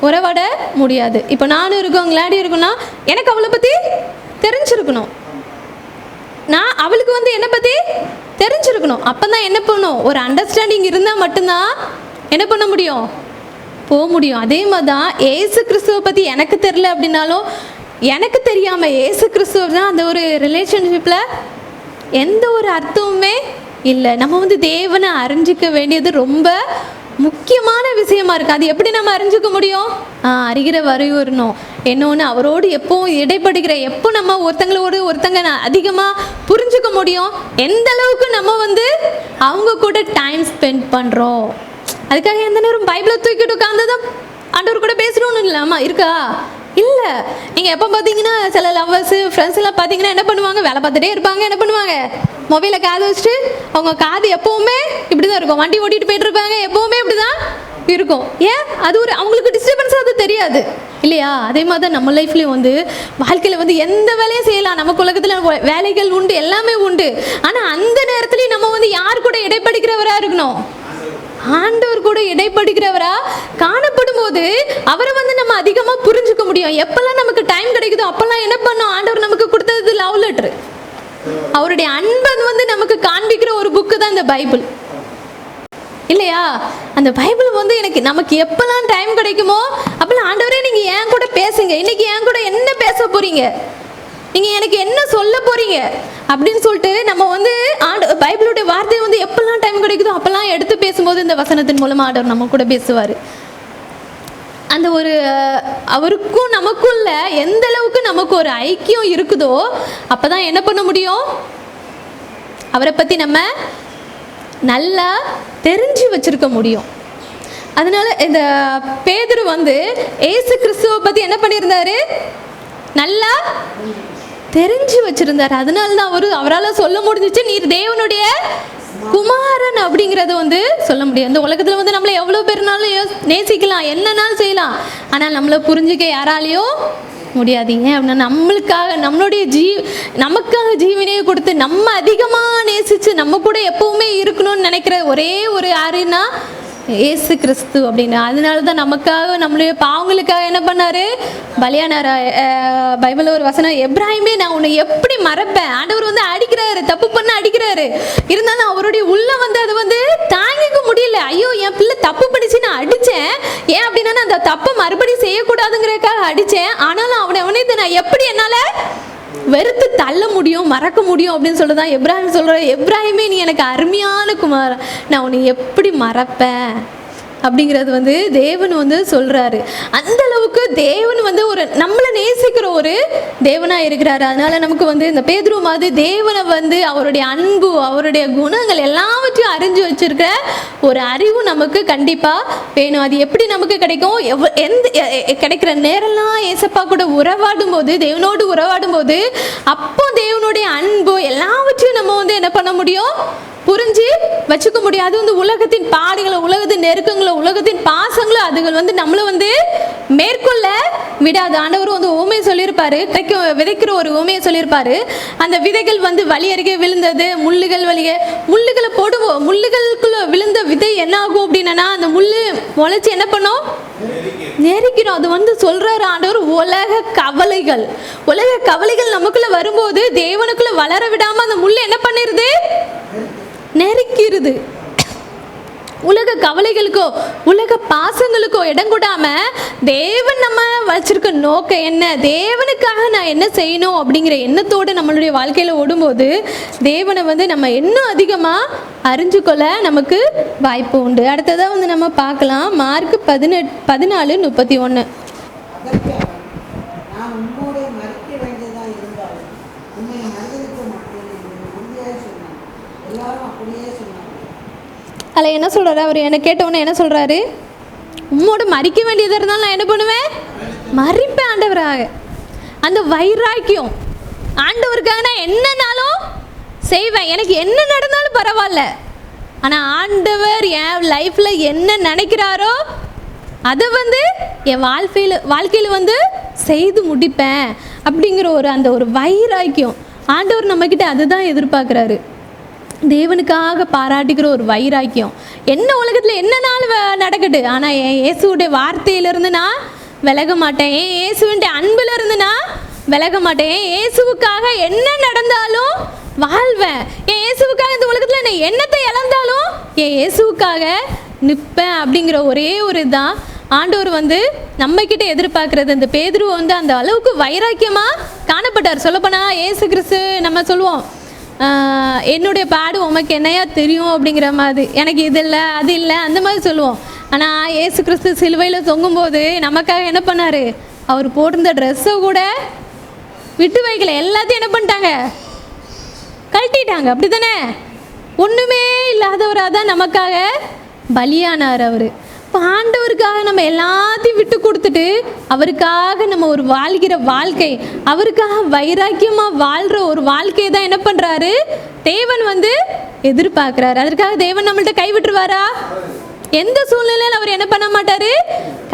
உறவாட முடியாது. இப்போ நானும் இருக்கோம், கிளாடி இருக்குன்னா எனக்கு அவளை பற்றி தெரிஞ்சிருக்கணும், நான் அவளுக்கு என்னை பற்றி தெரிஞ்சிருக்கணும். அப்போ தான் என்ன பண்ணும், ஒரு அண்டர்ஸ்டாண்டிங் இருந்தால் மட்டும்தான் என்ன பண்ண முடியும், போக முடியும். அதே மாதிரி தான் ஏசு கிறிஸ்துவை பற்றி எனக்கு தெரில அப்படின்னாலும், எனக்கு தெரியாமல் ஏசு கிறிஸ்துவ தான் அந்த ஒரு ரிலேஷன்ஷிப்பில் எந்த ஒரு அர்த்தமுமே இல்லை. நம்ம தேவனை அறிஞ்சிக்க வேண்டியது ரொம்ப முக்கியமான விஷயமா இருக்குது. அது எப்படி நம்ம அறிஞ்சிக்க முடியும், அறிகிற வரை வரணும். இன்னொன்று, அவரோடு எப்போவும் இடைப்படுகிற, எப்போ நம்ம ஒருத்தங்க அதிகமாக புரிஞ்சுக்க முடியும், எந்த அளவுக்கு நம்ம அவங்க கூட டைம் ஸ்பெண்ட் பண்ணுறோம். அதுக்காக எந்த நேரம் பைபிளை தூக்கிட்டு உட்காந்துதான் ஆண்டவர் கூட பேசணும்னு இல்லாமா இருக்கா, இல்லை. நீங்கள் எப்போ பார்த்தீங்கன்னா சில லவ்வர்ஸு ஃப்ரெண்ட்ஸ் எல்லாம் பார்த்தீங்கன்னா என்ன பண்ணுவாங்க, வேலை பார்த்துட்டே இருப்பாங்க. என்ன பண்ணுவாங்க, மொபைலை காது வச்சுட்டு, அவங்க காது எப்போவுமே இப்படி தான் இருக்கும், வண்டி ஓட்டிகிட்டு போயிட்டு இருப்பாங்க, எப்போவுமே இப்படி தான் இருக்கும். ஏன், அது ஒரு அவங்களுக்கு டிஸ்டர்பன்ஸ், அது தெரியாது இல்லையா? அதே மாதிரி தான் நம்ம லைஃப்லேயும் வாழ்க்கையில் எந்த வேலையும் செய்யலாம், நமக்கு உலகத்தில் வேலைகள் உண்டு, எல்லாமே உண்டு. ஆனால் அந்த நேரத்துலையும் நம்ம யார் கூட இடைப்படுகிறவராக இருக்கணும், ஆண்டவர் கூட இடைப்படுகிறவரா காணப்படும் போது அவரை நம்ம அதிகமாக புரிஞ்சுக்க முடியும். எப்பெல்லாம் நமக்கு டைம் கிடைக்குதோ அப்பெல்லாம் என்ன பண்ணோம், ஆண்டவர் நமக்கு கொடுத்தது லவ் லெட்டர், அவருடைய அன்பை நமக்கு காண்பிக்கிற ஒரு புக்கு தான் இந்த பைபிள் இல்லையா? அந்த பைபிள் எனக்கு நமக்கு எப்பெல்லாம் டைம் கிடைக்குமோ அப்பெல்லாம் ஆண்டவரே நீங்கள் என் கூட பேசுங்க, இன்னைக்கு என் கூட என்ன பேச போறீங்க, நீங்கள் எனக்கு என்ன சொல்ல போறீங்க அப்படின்னு சொல்லிட்டு நம்ம பைபிளுடைய வார்த்தையை எப்பெல்லாம் டைம் கிடைக்குதோ அப்பெல்லாம் எடுத்து பேசும்போது இந்த வசனத்தின் மூலமாக ஆண்டவர் நம்ம கூட பேசுவார். அந்த ஒரு அவருக்கும் நமக்குள்ள எந்த அளவுக்கு நமக்கு ஒரு ஐக்கியம் இருக்குதோ அப்போ தான் என்ன பண்ண முடியும், அவரை பற்றி நம்ம நல்லா தெரிஞ்சு வச்சிருக்க முடியும். அதனால இந்த பேதுரு ஏசு கிறிஸ்துவை பற்றி என்ன பண்ணியிருந்தாரு, நல்லா தெரிஞ்சு வச்சிருந்தாரு. அதனால தான் அவரால் சொல்ல முடிஞ்சிச்சு, நீர் தேவனுடைய குமாரன் அப்படிங்கிறது சொல்ல முடியும். இந்த உலகத்தில் நம்மளை எவ்வளோ பேர்னாலும் நேசிக்கலாம், என்னன்னாலும் செய்யலாம், ஆனால் நம்மளை புரிஞ்சுக்க யாராலையும் முடியாதீங்க. அப்படின்னா நம்மளுக்காக நமக்காக ஜீவனையை கொடுத்து நம்ம அதிகமாக நேசித்து நம்ம கூட எப்பவுமே இருக்கணும்னு நினைக்கிற ஒரே ஒரு யாருன்னா ஏசு கிறிஸ்து அப்படின்னு. அதனால தான் நமக்காக நம்மளுடைய பாவங்களுக்காக என்ன பண்ணாரு, பலியானார். பைபிளில் ஒரு வசனம், எப்ராஹிமே நான் உன்னை எப்படி மறப்பேன், ஆண்டவர் அடிக்கிறாரு, தப்பு பண்ண அடிக்கிறாரு, இருந்தாலும் அவருடைய உள்ள அதை தாங்கிக்க முடியல. ஐயோ என் பிள்ளை தப்பு பண்ணிச்சு, நான் அடித்தேன், ஏன் அப்படின்னா அந்த தப்பை மறுபடியும் செய்யக்கூடாதுங்கிறதுக்காக அடித்தேன், ஆனாலும் அவனை நான் எப்படி என்னால் வெறுத்து தள்ள முடியும், மறக்க முடியும் அப்படின்னு சொல்லிட்டு எப்ராஹிம் சொல்கிறார், எப்ராஹிமே நீ எனக்கு அருமையான குமாரன், நான் உன்னை எப்படி மறப்பேன் அப்படிங்கிறது தேவன் சொல்கிறாரு. அந்த அளவுக்கு தேவன் ஒரு நம்மளை நேசிக்கிற ஒரு தேவனாக இருக்கிறாரு. அதனால நமக்கு இந்த பேதுரு மாதிரி தேவனை அவருடைய அன்பு, அவருடைய குணங்கள் எல்லாவற்றையும் அறிஞ்சு வச்சிருக்கிற ஒரு அறிவு நமக்கு கண்டிப்பாக வேணும். அது எப்படி நமக்கு கிடைக்கும், கிடைக்கிற நேரம்லாம் ஏசப்பா கூட உறவாடும் போது, தேவனோடு உறவாடும் போது, அப்போ தேவனுடைய அன்பு எல்லாவற்றையும் நம்ம என்ன பண்ண முடியும், புரிஞ்சு வச்சுக்க முடியாது. உலகத்தின் பாடுகளை, உலகத்தின் நெருக்கங்களை, உலகத்தின் பாசங்களை அதுகள் நம்மளை மேற்கொள்ள விடாது. ஆண்டவர் வந்து உவமையை சொல்லியிருப்பாரு, விதைக்கிற ஒரு உவமையை சொல்லியிருப்பாரு. அந்த விதைகள் வந்து வழி அருகே விழுந்தது, முள்ளுகளை போடுவோம். முள்ளுகளுக்குள்ள விழுந்த விதை என்ன ஆகும் அப்படின்னா, அந்த முள்ளு முளைச்சி என்ன பண்ணும், நெருக்கிறோம். அது வந்து சொல்றாரு ஆண்டவர், உலக கவலைகள் நமக்குள்ள வரும்போது தேவனுக்குள்ள வளர விடாம அந்த முள்ளு என்ன பண்ணிருது, நெருக்கிறது. உலக கவலைகளுக்கோ உலக பாசங்களுக்கோ இடம் கொடாம தேவன் நம்ம வச்சிருக்க நோக்கம் என்ன, தேவனுக்காக நான் என்ன செய்யணும் அப்படிங்கிற எண்ணத்தோடு நம்மளுடைய வாழ்க்கையில் ஓடும்போது தேவனை வந்து நம்ம இன்னும் அதிகமாக அறிஞ்சுக்கொள்ள நமக்கு வாய்ப்பு உண்டு. அடுத்ததாக வந்து நம்ம பார்க்கலாம் மார்க் 14:31. அதில் என்ன சொல்கிறாரு அவர், என்னை கேட்டவுடனே என்ன சொல்கிறாரு, உம்மோட மறிக்க வேண்டியதாக இருந்தாலும் நான் என்ன பண்ணுவேன், மறிப்பேன் ஆண்டவராக. அந்த வைராக்கியம், ஆண்டவருக்காக நான் என்னன்னாலும் செய்வேன், எனக்கு என்ன நடந்தாலும் பரவாயில்ல, ஆனால் ஆண்டவர் என் லைஃப்பில் என்ன நினைக்கிறாரோ அதை வந்து என் வாழ்க்கையில் வந்து செய்து முடிப்பேன் அப்படிங்கிற ஒரு வைராக்கியம் ஆண்டவர் நம்மக்கிட்ட அதுதான் எதிர்பார்க்குறாரு. தேவனுக்காக பாராட்டிக்கிற ஒரு வைராக்கியம். என்ன உலகத்தில் என்ன நாள் நடக்கட்டு, ஆனால் என் இயேசுடைய வார்த்தையிலிருந்து நான் விலக மாட்டேன், என் இயேசுடைய அன்பில் இருந்து நான் விலக மாட்டேன், என் இயேசுவுக்காக என்ன நடந்தாலும் வாழ்வேன், என் இயேசுவுக்காக இந்த உலகத்தில் நான் என்னத்தை இழந்தாலும் என் இயேசுவுக்காக நிற்பேன் அப்படிங்கிற ஒரே ஒரு தான் ஆண்டவர் வந்து நம்மக்கிட்ட எதிர்பார்க்குறது. இந்த பேதுரு வந்து அந்த அளவுக்கு வைராக்கியமாக காணப்பட்டார். சொல்லப்போனால் இயேசு கிறிஸ்து நம்ம சொல்லுவோம், என்னுடைய பாடு உமக்கு என்னையா தெரியும் அப்படிங்கிற மாதிரி, எனக்கு இது இல்லை அது இல்லை அந்த மாதிரி சொல்லுவோம். ஆனால் இயேசு கிறிஸ்து சிலுவையில் தொங்கும்போது நமக்காக என்ன பண்ணார், அவர் போட்டிருந்த ட்ரெஸ்ஸை கூட விட்டு வைக்கல, எல்லாத்தையும் என்ன பண்ணிட்டாங்க, கழட்டிட்டாங்க. அப்படி தானே, ஒன்றுமே இல்லாதவராக தான் நமக்காக பலியானார் அவர். இப்போ ஆண்டவருக்காக நம்ம எல்லாத்தையும் விட்டு கொடுத்துட்டு அவருக்காக நம்ம ஒரு வாழ்கிற வாழ்க்கை, அவருக்காக வைராக்கியமாக வாழ்கிற ஒரு வாழ்க்கையை தான் என்ன பண்ணுறாரு, தேவன் வந்து எதிர்பார்க்குறாரு. அதற்காக தேவன் நம்மள்ட்ட கைவிட்டுருவாரா? எந்த சூழ்நிலையில் அவர் என்ன பண்ண மாட்டார்,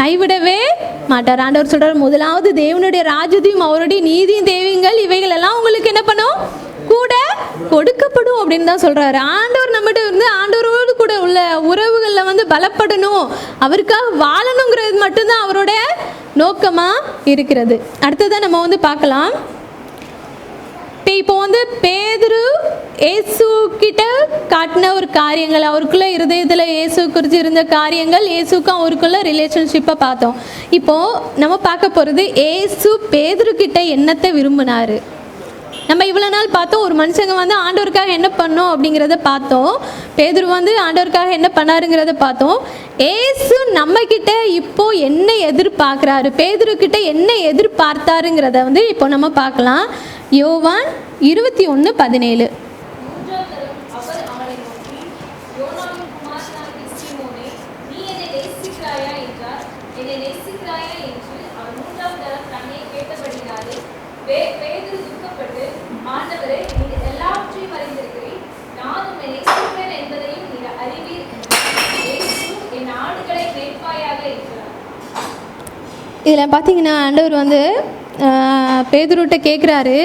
கைவிடவே மாட்டார். ஆண்டவர் சொல்கிறார், முதலாவது தேவனுடைய ராஜ்யத்தையும் அவருடைய நீதியும் தேவைங்கள் இவைகள் எல்லாம் உங்களுக்கு என்ன பண்ணும், கூட கொடுக்கப்படும் அப்படின்னு தான் சொல்கிறாரு. ஆண்டவர் நம்மகிட்ட வந்து ஆண்டவரோடு கூட உள்ள உறவுகளில் வந்து பலப்படணும், அவருக்காக வாழணுங்கிறது மட்டும்தான் அவரோட நோக்கமாக இருக்கிறது. அடுத்ததான் நம்ம வந்து பார்க்கலாம், இப்போ வந்து பேதுரு இயேசு கிட்ட காட்டின ஒரு காரியங்கள், அவருக்குள்ள இருதயத்தில் இயேசு குறித்து இருந்த காரியங்கள், இயேசுக்கும் அவருக்குள்ள ரிலேஷன்ஷிப்பை பார்த்தோம். இப்போது நம்ம பார்க்க போகிறது இயேசு பேதுரு கிட்ட என்னத்தை விரும்பினார். நம்ம இவ்வளோ நாள் பார்த்தோம், ஒரு மனுஷங்க வந்து ஆண்டவருக்காக என்ன பண்ணோம் அப்படிங்கிறத பார்த்தோம், பேதுரு வந்து ஆண்டவருக்காக என்ன பண்ணாருங்கிறத பார்த்தோம். ஏசு நம்மக்கிட்ட இப்போ என்ன எதிர்பார்க்குறாரு, பேதுரு கிட்ட என்ன எதிர்பார்த்தாருங்கிறத வந்து இப்போ நம்ம பார்க்கலாம். யோவான் 21:17. இதில் பார்த்தீங்கன்னா ஆண்டவர் வந்து பேதுருட்ட கேட்குறாரு,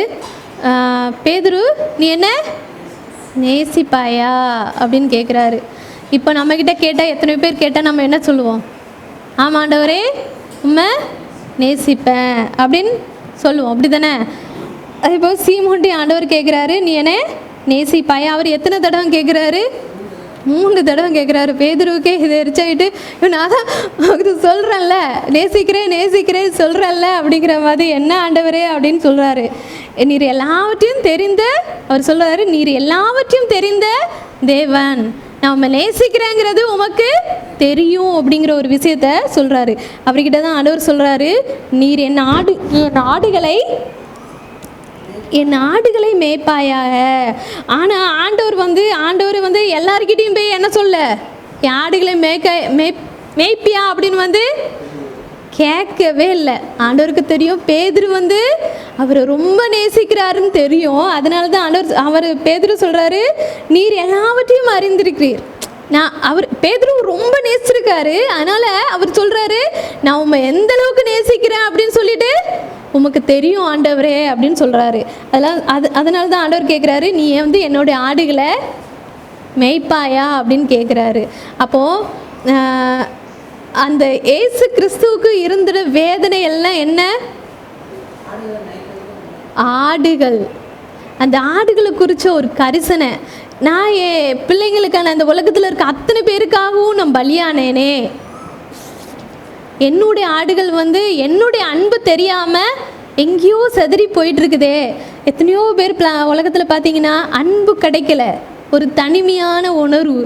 பேதுரு நீ என்ன நேசிப்பாயா அப்படின்னு கேட்குறாரு. இப்போ நம்மக்கிட்ட கேட்டால், எத்தனை பேர் கேட்டால் நம்ம என்ன சொல்லுவோம், ஆமாம் ஆண்டவரே உண்மை நேசிப்பேன் அப்படின்னு சொல்லுவோம், அப்படி தானே? அதே போல் சீமோன்ட்டி ஆண்டவர் கேட்குறாரு, நீ என்ன நேசிப்பாயா? அவர் எத்தனை தடவை கேட்குறாரு, 3 தடவை கேட்குறாரு. பேதுருவுக்கே இதை எரிச்சாயிட்டு, நான் தான் அது சொல்கிறேன்ல, நேசிக்கிறேன் சொல்கிறேன்ல அப்படிங்கிற மாதிரி, என்ன ஆண்டவரே அப்படின்னு சொல்கிறாரு. நீர் எல்லாவற்றையும் தெரிந்த, அவர் சொல்கிறாரு, நீர் எல்லாவற்றையும் தெரிந்த தேவன், நான் உண்மை நேசிக்கிறேங்கிறது உமக்கு தெரியும் அப்படிங்கிற ஒரு விஷயத்த சொல்கிறாரு. அவர்கிட்ட தான் ஆண்டவர் சொல்கிறாரு, நீர் என் ஆடுகளை மேய்ப்பாயாக. ஆனால் ஆண்டவர் வந்து எல்லாருக்கிட்டையும் போய் என்ன சொல்ல, என் ஆடுகளை மேய்ப்பியா அப்படின்னு வந்து கேட்கவே இல்லை. ஆண்டவருக்கு தெரியும் பேதுரு வந்து அவரை ரொம்ப நேசிக்கிறாருன்னு தெரியும். அதனால தான் அவர் பேதுரு சொல்கிறாரு, நீர் எல்லாவற்றையும் அறிந்திருக்கிறீர். பேதுரு ரொம்ப நேசிச்சிருக்காரு, அதனால் அவர் சொல்கிறாரு, நான் உண்மை எந்த அளவுக்கு நேசிக்கிறேன் அப்படின்னு சொல்லிட்டு உமக்கு தெரியும் ஆண்டவரே அப்படின்னு சொல்கிறாரு. அதனால தான் ஆண்டவர் கேட்குறாரு, நீ வந்து என்னுடைய ஆடுகளை மேய்ப்பாயா அப்படின்னு கேட்குறாரு. அப்போது அந்த ஏசு கிறிஸ்துவுக்கு இருந்த வேதனை எல்லாம் என்ன? ஆடுகள். அந்த ஆடுகளை குறித்த ஒரு கரிசனை. நான் என் பிள்ளைங்களுக்கான அந்த உலகத்தில் இருக்க அத்தனை பேருக்காகவும் நான் பலியானேனே. என்னுடைய ஆடுகள் வந்து என்னுடைய அன்பு தெரியாமல் எங்கேயோ செதறி போயிட்டுருக்குதே. எத்தனையோ பேர் உலகத்தில் பார்த்தீங்கன்னா அன்பு கிடைக்கல, ஒரு தனிமையான உணர்வு,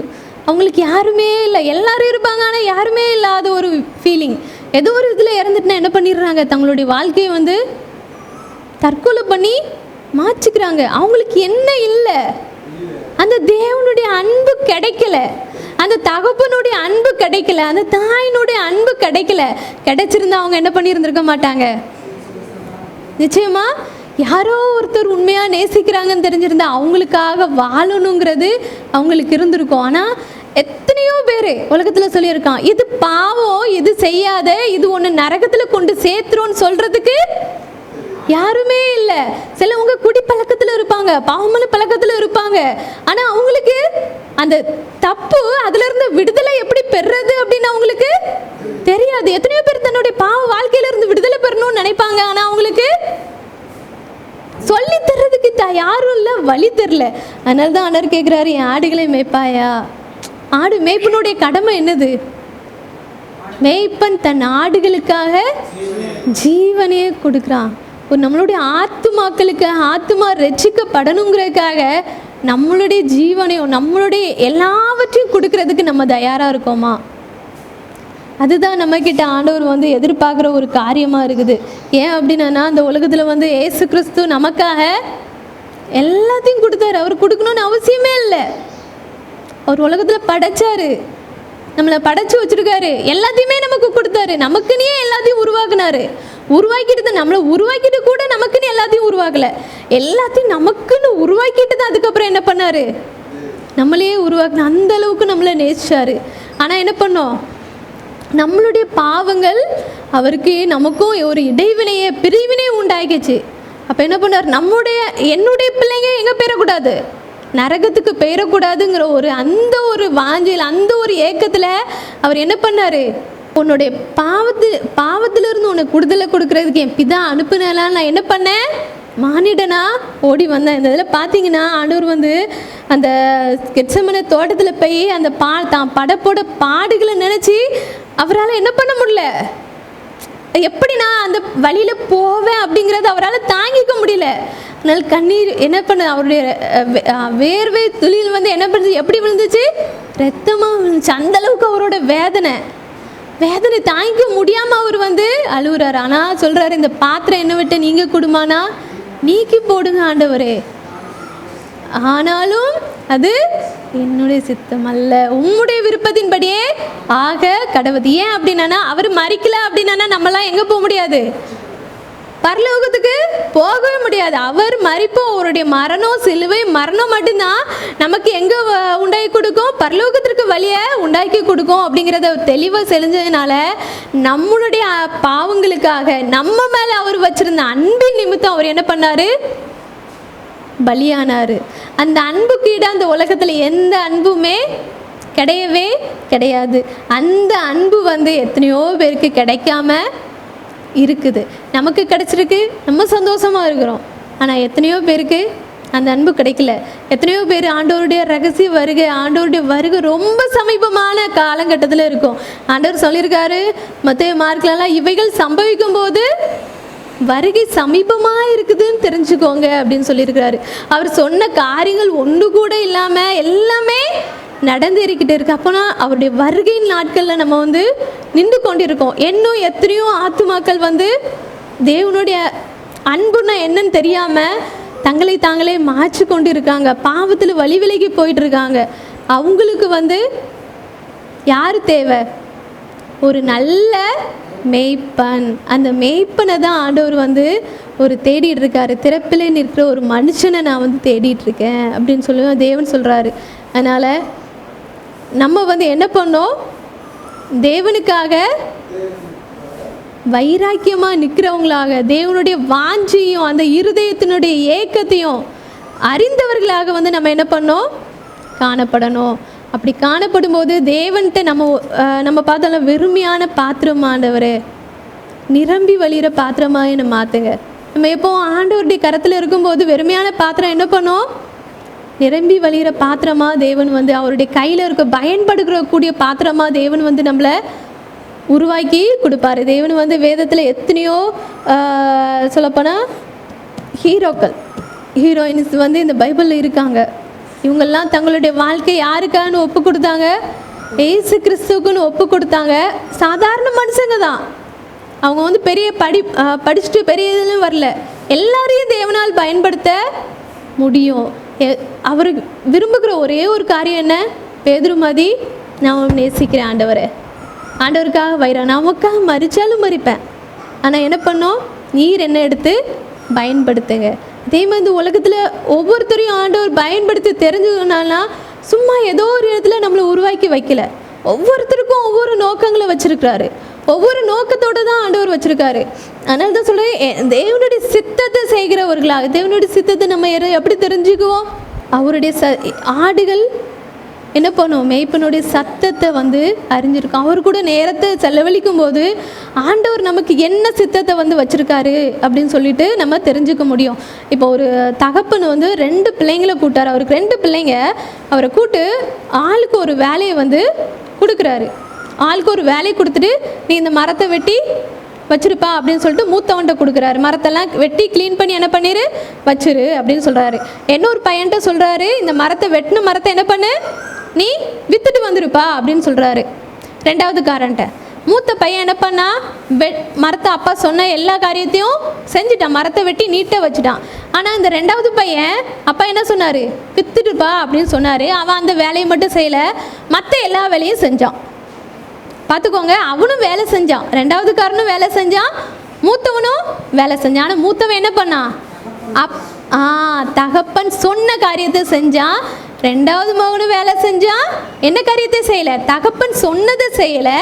அவங்களுக்கு யாருமே இல்லை. எல்லாரும் இருப்பாங்க, ஆனால் யாருமே இல்லாத ஒரு ஃபீலிங். ஏதோ ஒரு இதில் இறந்துட்டுனா என்ன பண்ணிடுறாங்க, தங்களுடைய வாழ்க்கையை வந்து தற்கொலை பண்ணி மாற்றிக்கிறாங்க. அவங்களுக்கு என்ன இல்லை? அந்த தேவனுடைய அன்பு கிடைக்கல, அந்த தகப்பனுடைய அன்பு கிடைக்கல, அந்த தாயினுடைய அன்பு கிடைக்கல. கிடைச்சிருந்தா அவங்க என்ன பண்ணியிருந்திருக்க மாட்டாங்க. நிச்சயமா யாரோ ஒருத்தர் உண்மையாக நேசிக்கிறாங்கன்னு தெரிஞ்சிருந்தா அவங்களுக்காக வாழணுங்கிறது அவங்களுக்கு இருந்திருக்கும். ஆனால் எத்தனையோ பேர் உலகத்தில் சொல்லியிருக்கான், இது பாவம், இது செய்யாத, இது ஒன்று நரகத்தில் கொண்டு சேர்த்துரும்னு சொல்கிறதுக்கு யாருமே இல்லை. சிலவங்க குடி பழக்கத்தில் இருப்பாங்க, பாவமான பழக்கத்தில் இருப்பாங்க. ஆனால் அவங்களுக்கு அந்த தப்பு, அதிலிருந்து விடுதலை எப்படி பெறுறது அப்படின்னு அவங்களுக்கு தெரியாது. எத்தனையோ பேர் தன்னுடைய பாவ வாழ்க்கையிலிருந்து விடுதலை பெறணும்னு நினைப்பாங்க, ஆனால் அவங்களுக்கு சொல்லி தர்றதுக்கு யாரும் இல்லை, வழி தெரில. அதனால தான் ஆண்டவர் கேட்குறாரு, என் ஆடுகளை மேய்ப்பாயா? ஆடு மேய்ப்பனுடைய கடமை என்னது? மேய்ப்பன் தன் ஆடுகளுக்காக ஜீவனையே கொடுக்குறான். ஒரு நம்மளுடைய ஆத்துமாக்களுக்கு ஆத்துமா ரட்சிக்கப்படணுங்கிறதுக்காக நம்மளுடைய ஜீவனையும் நம்மளுடைய எல்லாவற்றையும் கொடுக்கறதுக்கு நம்ம தயாராக இருக்கோமா? அதுதான் நம்மக்கிட்ட ஆண்டவர் வந்து எதிர்பார்க்குற ஒரு காரியமாக இருக்குது. ஏன் அப்படின்னா, அந்த உலகத்தில் வந்து ஏசு கிறிஸ்து நமக்காக எல்லாத்தையும் கொடுத்தாரு. அவர் கொடுக்கணும்னு அவசியமே இல்லை. அவர் உலகத்தில் படைச்சாரு, நம்மளை படைச்சு வச்சுருக்காரு, எல்லாத்தையுமே நமக்கு கொடுத்தாரு. நமக்குன்னே எல்லாத்தையும் உருவாக்குனாரு. உருவாக்கிட்டு நம்மளை உருவாக்கிட்டு கூட நமக்குன்னு எல்லாத்தையும் உருவாக்கலை, எல்லாத்தையும் நமக்குன்னு உருவாக்கிட்டு தான் அதுக்கப்புறம் என்ன பண்ணார், நம்மளே உருவாக்குன. அந்த அளவுக்கு நம்மளை நேசிச்சாரு. ஆனால் என்ன பண்ணோம், நம்மளுடைய பாவங்கள் அவருக்கு நமக்கும் ஒரு இடைவினையை பிரிவினை உண்டாக்கிச்சு. அப்போ என்ன பண்ணார், என்னுடைய பிள்ளைங்க எங்கே போயிடக்கூடாது, நரகத்துக்கு போயிடக்கூடாதுங்கிற அந்த ஒரு வாஞ்சையில், அந்த ஒரு ஏக்கத்தில் அவர் என்ன பண்ணார், உன்னுடைய பாவத்திலிருந்து உனக்கு விடுதலை கொடுக்கறதுக்கு என் பிதா அனுப்புனாலாம் நான் என்ன பண்ணேன், மானிடனா ஓடி வந்தேன். இந்த இதில் பார்த்தீங்கன்னா ஆண்டவர் வந்து அந்த கெத்செமனே தோட்டத்தில் போய் அந்த தான் படப்போட பாடுகளை நினச்சி அவரால் என்ன பண்ண முடியல, எப்படி நான் அந்த வழியில் போவேன் அப்படிங்கிறது அவரால் தாங்கிக்க முடியல. அதனால் கண்ணீர் என்ன பண்ண, அவருடைய வேர்வை துளியில் வந்து என்ன பண்ணுது, எப்படி விழுந்துச்சு, ரத்தமாக விழுந்துச்சு. அந்தளவுக்கு அவரோட வேதனை தாங்கிக்க முடியாமல் அவர் வந்து அழுகுறாரு. ஆனால் சொல்கிறாரு, இந்த பாத்திரம் என்ன விட்டு நீங்கள் கொடுமானா நீக்கி போடுங்க ஆண்டவரே, ஆனாலும் அது என்னுடைய சித்தம் அல்ல, உம்முடைய விருப்பத்தின்படியே ஆக கடவுது. ஏன் அப்படின்னா, அவர் மறிக்கல அப்படின்னா நம்மளாம் எங்கே போக முடியாது, பரலோகத்துக்கு போகவே முடியாது. அவர் மரிப்போம், அவருடைய மரணம், சிலுவை மரணம் மட்டும்தான் நமக்கு எங்கே உண்டாக்கி கொடுக்கும், பரலோகத்திற்கு வழியை உண்டாக்கி கொடுக்கும் அப்படிங்கிறத தெளிவாக செஞ்சதுனால நம்மளுடைய பாவங்களுக்காக நம்ம மேலே அவர் வச்சிருந்த அன்பின் நிமித்தம் அவர் என்ன பண்ணார், பலியானார். அந்த அன்புக்கு ஈடாக அந்த உலகத்தில் எந்த அன்புமே கிடையவே கிடையாது. அந்த அன்பு வந்து எத்தனையோ பேருக்கு கிடைக்காம இருக்குது. நமக்கு கிடைச்சிருக்கு, நம்ம சந்தோஷமாக இருக்கிறோம். ஆனால் எத்தனையோ பேருக்கு அந்த அன்பு கிடைக்கல. எத்தனையோ பேர் ஆண்டவருடைய ரகசிய வருகை, ஆண்டவருடைய வருகை ரொம்ப சமீபமான காலகட்டத்தில் இருக்கும். ஆண்டவர் சொல்லியிருக்காரு மத்தேயு மார்க்லலாம், இவைகள் சம்பவிக்கும் போது வருகை சமீபமாக இருக்குதுன்னு தெரிஞ்சுக்கோங்க அப்படின்னு சொல்லியிருக்கிறாரு. அவர் சொன்ன காரியங்கள் ஒன்று கூட இல்லாமல் எல்லாமே நடந்துக்கிட்டு இருக்கு. அப்போனா அவருடைய வருகையின் நாட்களில் நம்ம வந்து நின்று கொண்டிருக்கோம். இன்னும் எத்தனையோ ஆத்துமாக்கள் வந்து தேவனுடைய அன்புன்னா என்னன்னு தெரியாமல் தங்களை தாங்களே மாற்றி கொண்டு இருக்காங்க, பாவத்தில் வழி விலகி போயிட்டு இருக்காங்க. அவங்களுக்கு வந்து யார் தேவை, ஒரு நல்ல மேய்ப்பன். அந்த மேய்ப்பனை தான் ஆண்டவர் வந்து ஒரு தேடிட்டு இருக்காரு. திறப்பிலே நிற்கிற ஒரு மனுஷனை நான் வந்து தேடிட்டு இருக்கேன் அப்படின்னு சொல்லி தேவன் சொல்கிறாரு. அதனால் நம்ம வந்து என்ன பண்ணோம், தேவனுக்காக வைராக்கியமாக நிற்கிறவங்களாக, தேவனுடைய வாஞ்சியும் அந்த இருதயத்தினுடைய ஏக்கத்தையும் அறிந்தவர்களாக வந்து நம்ம என்ன பண்ணோம், காணப்படணும். அப்படி காணப்படும் போது தேவன்கிட்ட நம்ம பார்த்தாலும் வெறுமையான பாத்திரமானவர் நிரம்பி வழிகிற பாத்திரமாக என்ன மாற்றுங்க. நம்ம எப்போ ஆண்டவருடைய கரத்தில் இருக்கும்போது வெறுமையான பாத்திரம் என்ன பண்ணோம், நிரம்பி வழிகிற பாத்திரமாக தேவன் வந்து அவருடைய கையில் இருக்க பயன்படுத்தக்கூடிய பாத்திரமாக தேவன் வந்து நம்மளை உருவாக்கி கொடுப்பாரு. தேவன் வந்து வேதத்தில் எத்தனையோ சொல்லப்போனால் ஹீரோயின்ஸ் வந்து இந்த பைபிளில் இருக்காங்க. இவங்கெல்லாம் தங்களுடைய வாழ்க்கை யாருக்கான்னு ஒப்பு கொடுத்தாங்க, ஏசு கிறிஸ்துவுக்குன்னு ஒப்பு கொடுத்தாங்க. சாதாரண மனுஷங்க தான் அவங்க, வந்து பெரிய படிச்சுட்டு பெரிய இதுன்னு வரல. எல்லாரையும் தேவனால் பயன்படுத்த முடியும். அவர் விரும்புகிற ஒரே ஒரு காரியம் என்ன, பேதுரு மாதிரி நான் நேசிக்கிறேன் ஆண்டவருக்காக வைரேன், நமக்காக மறிச்சாலும் மறிப்பேன், ஆனால் என்ன பண்ணோம், நீர் என்ன எடுத்து பயன்படுத்துங்க. அதே மாதிரி இந்த உலகத்தில் ஒவ்வொருத்தரையும் ஆண்டவர் பயன்படுத்தி தெரிஞ்சுக்கணும்னா சும்மா ஏதோ ஒரு இடத்துல நம்மளை உருவாக்கி வைக்கல. ஒவ்வொருத்தருக்கும் ஒவ்வொரு நோக்கங்களை வச்சிருக்கிறாரு, ஒவ்வொரு நோக்கத்தோடு தான் ஆண்டவர் வச்சிருக்காரு. அதனால தான் சொல்கிறேன், தேவனுடைய சித்தத்தை செய்கிறவர்களாக. தேவனுடைய சித்தத்தை நம்ம எப்படி தெரிஞ்சுக்குவோம், அவருடைய ஆடுகள் என்ன பண்ணுவோம், மேய்ப்பனுடைய சத்தத்தை வந்து அறிஞ்சிருக்கோம். அவர் கூட நேரத்தை செலவழிக்கும் போது ஆண்டவர் நமக்கு என்ன சித்தத்தை வந்து வச்சுருக்காரு அப்படின்னு சொல்லிட்டு நம்ம தெரிஞ்சுக்க முடியும். இப்போ ஒரு தகப்பன் வந்து 2 பிள்ளைங்களை கூட்டார். அவருக்கு 2 பிள்ளைங்க. அவரை கூட்டு ஆளுக்கு ஒரு வேலையை வந்து கொடுக்குறாரு. ஆளுக்கு ஒரு வேலையை கொடுத்துட்டு நீ இந்த மரத்தை வெட்டி வச்சிருப்பா அப்படின்னு சொல்லிட்டு மூத்தவன்ட்ட கொடுக்குறாரு. மரத்தெல்லாம் வெட்டி க்ளீன் பண்ணி என்ன பண்ணிரு வச்சிரு அப்படின்னு சொல்கிறாரு. இன்னொரு பையன்ட்ட சொல்கிறாரு, இந்த வெட்டின மரத்தை என்ன பண்ணு, நீ வித்துட்டு வந்துருப்பா அப்படின்னு சொல்கிறாரு 2வது காரன்ட்ட. மூத்த பையன் என்ன பண்ணா, மரத்தை அப்பா சொன்ன எல்லா காரியத்தையும் செஞ்சுட்டான், மரத்தை வெட்டி நீட்டாக வச்சுட்டான். ஆனால் இந்த 2வது பையன் அப்பா என்ன சொன்னார், வித்துட்டுப்பா அப்படின்னு சொன்னார். அவன் அந்த வேலையை மட்டும் செய்யலை, மற்ற எல்லா வேலையும் செஞ்சான். பார்த்துக்கோங்க, அவனும் வேலை செஞ்சான், 2வது காரனும் வேலை செஞ்சான், மூத்தவனும் வேலை செஞ்சான். ஆனால் மூத்தவன் என்ன பண்ணான், தகப்பன் சொன்ன காரியத்தை செஞ்சான். 2வது மகனும் வேலை செஞ்சான், என்ன காரியத்தை செய்யலை, தகப்பன் சொன்னதை செய்யலை.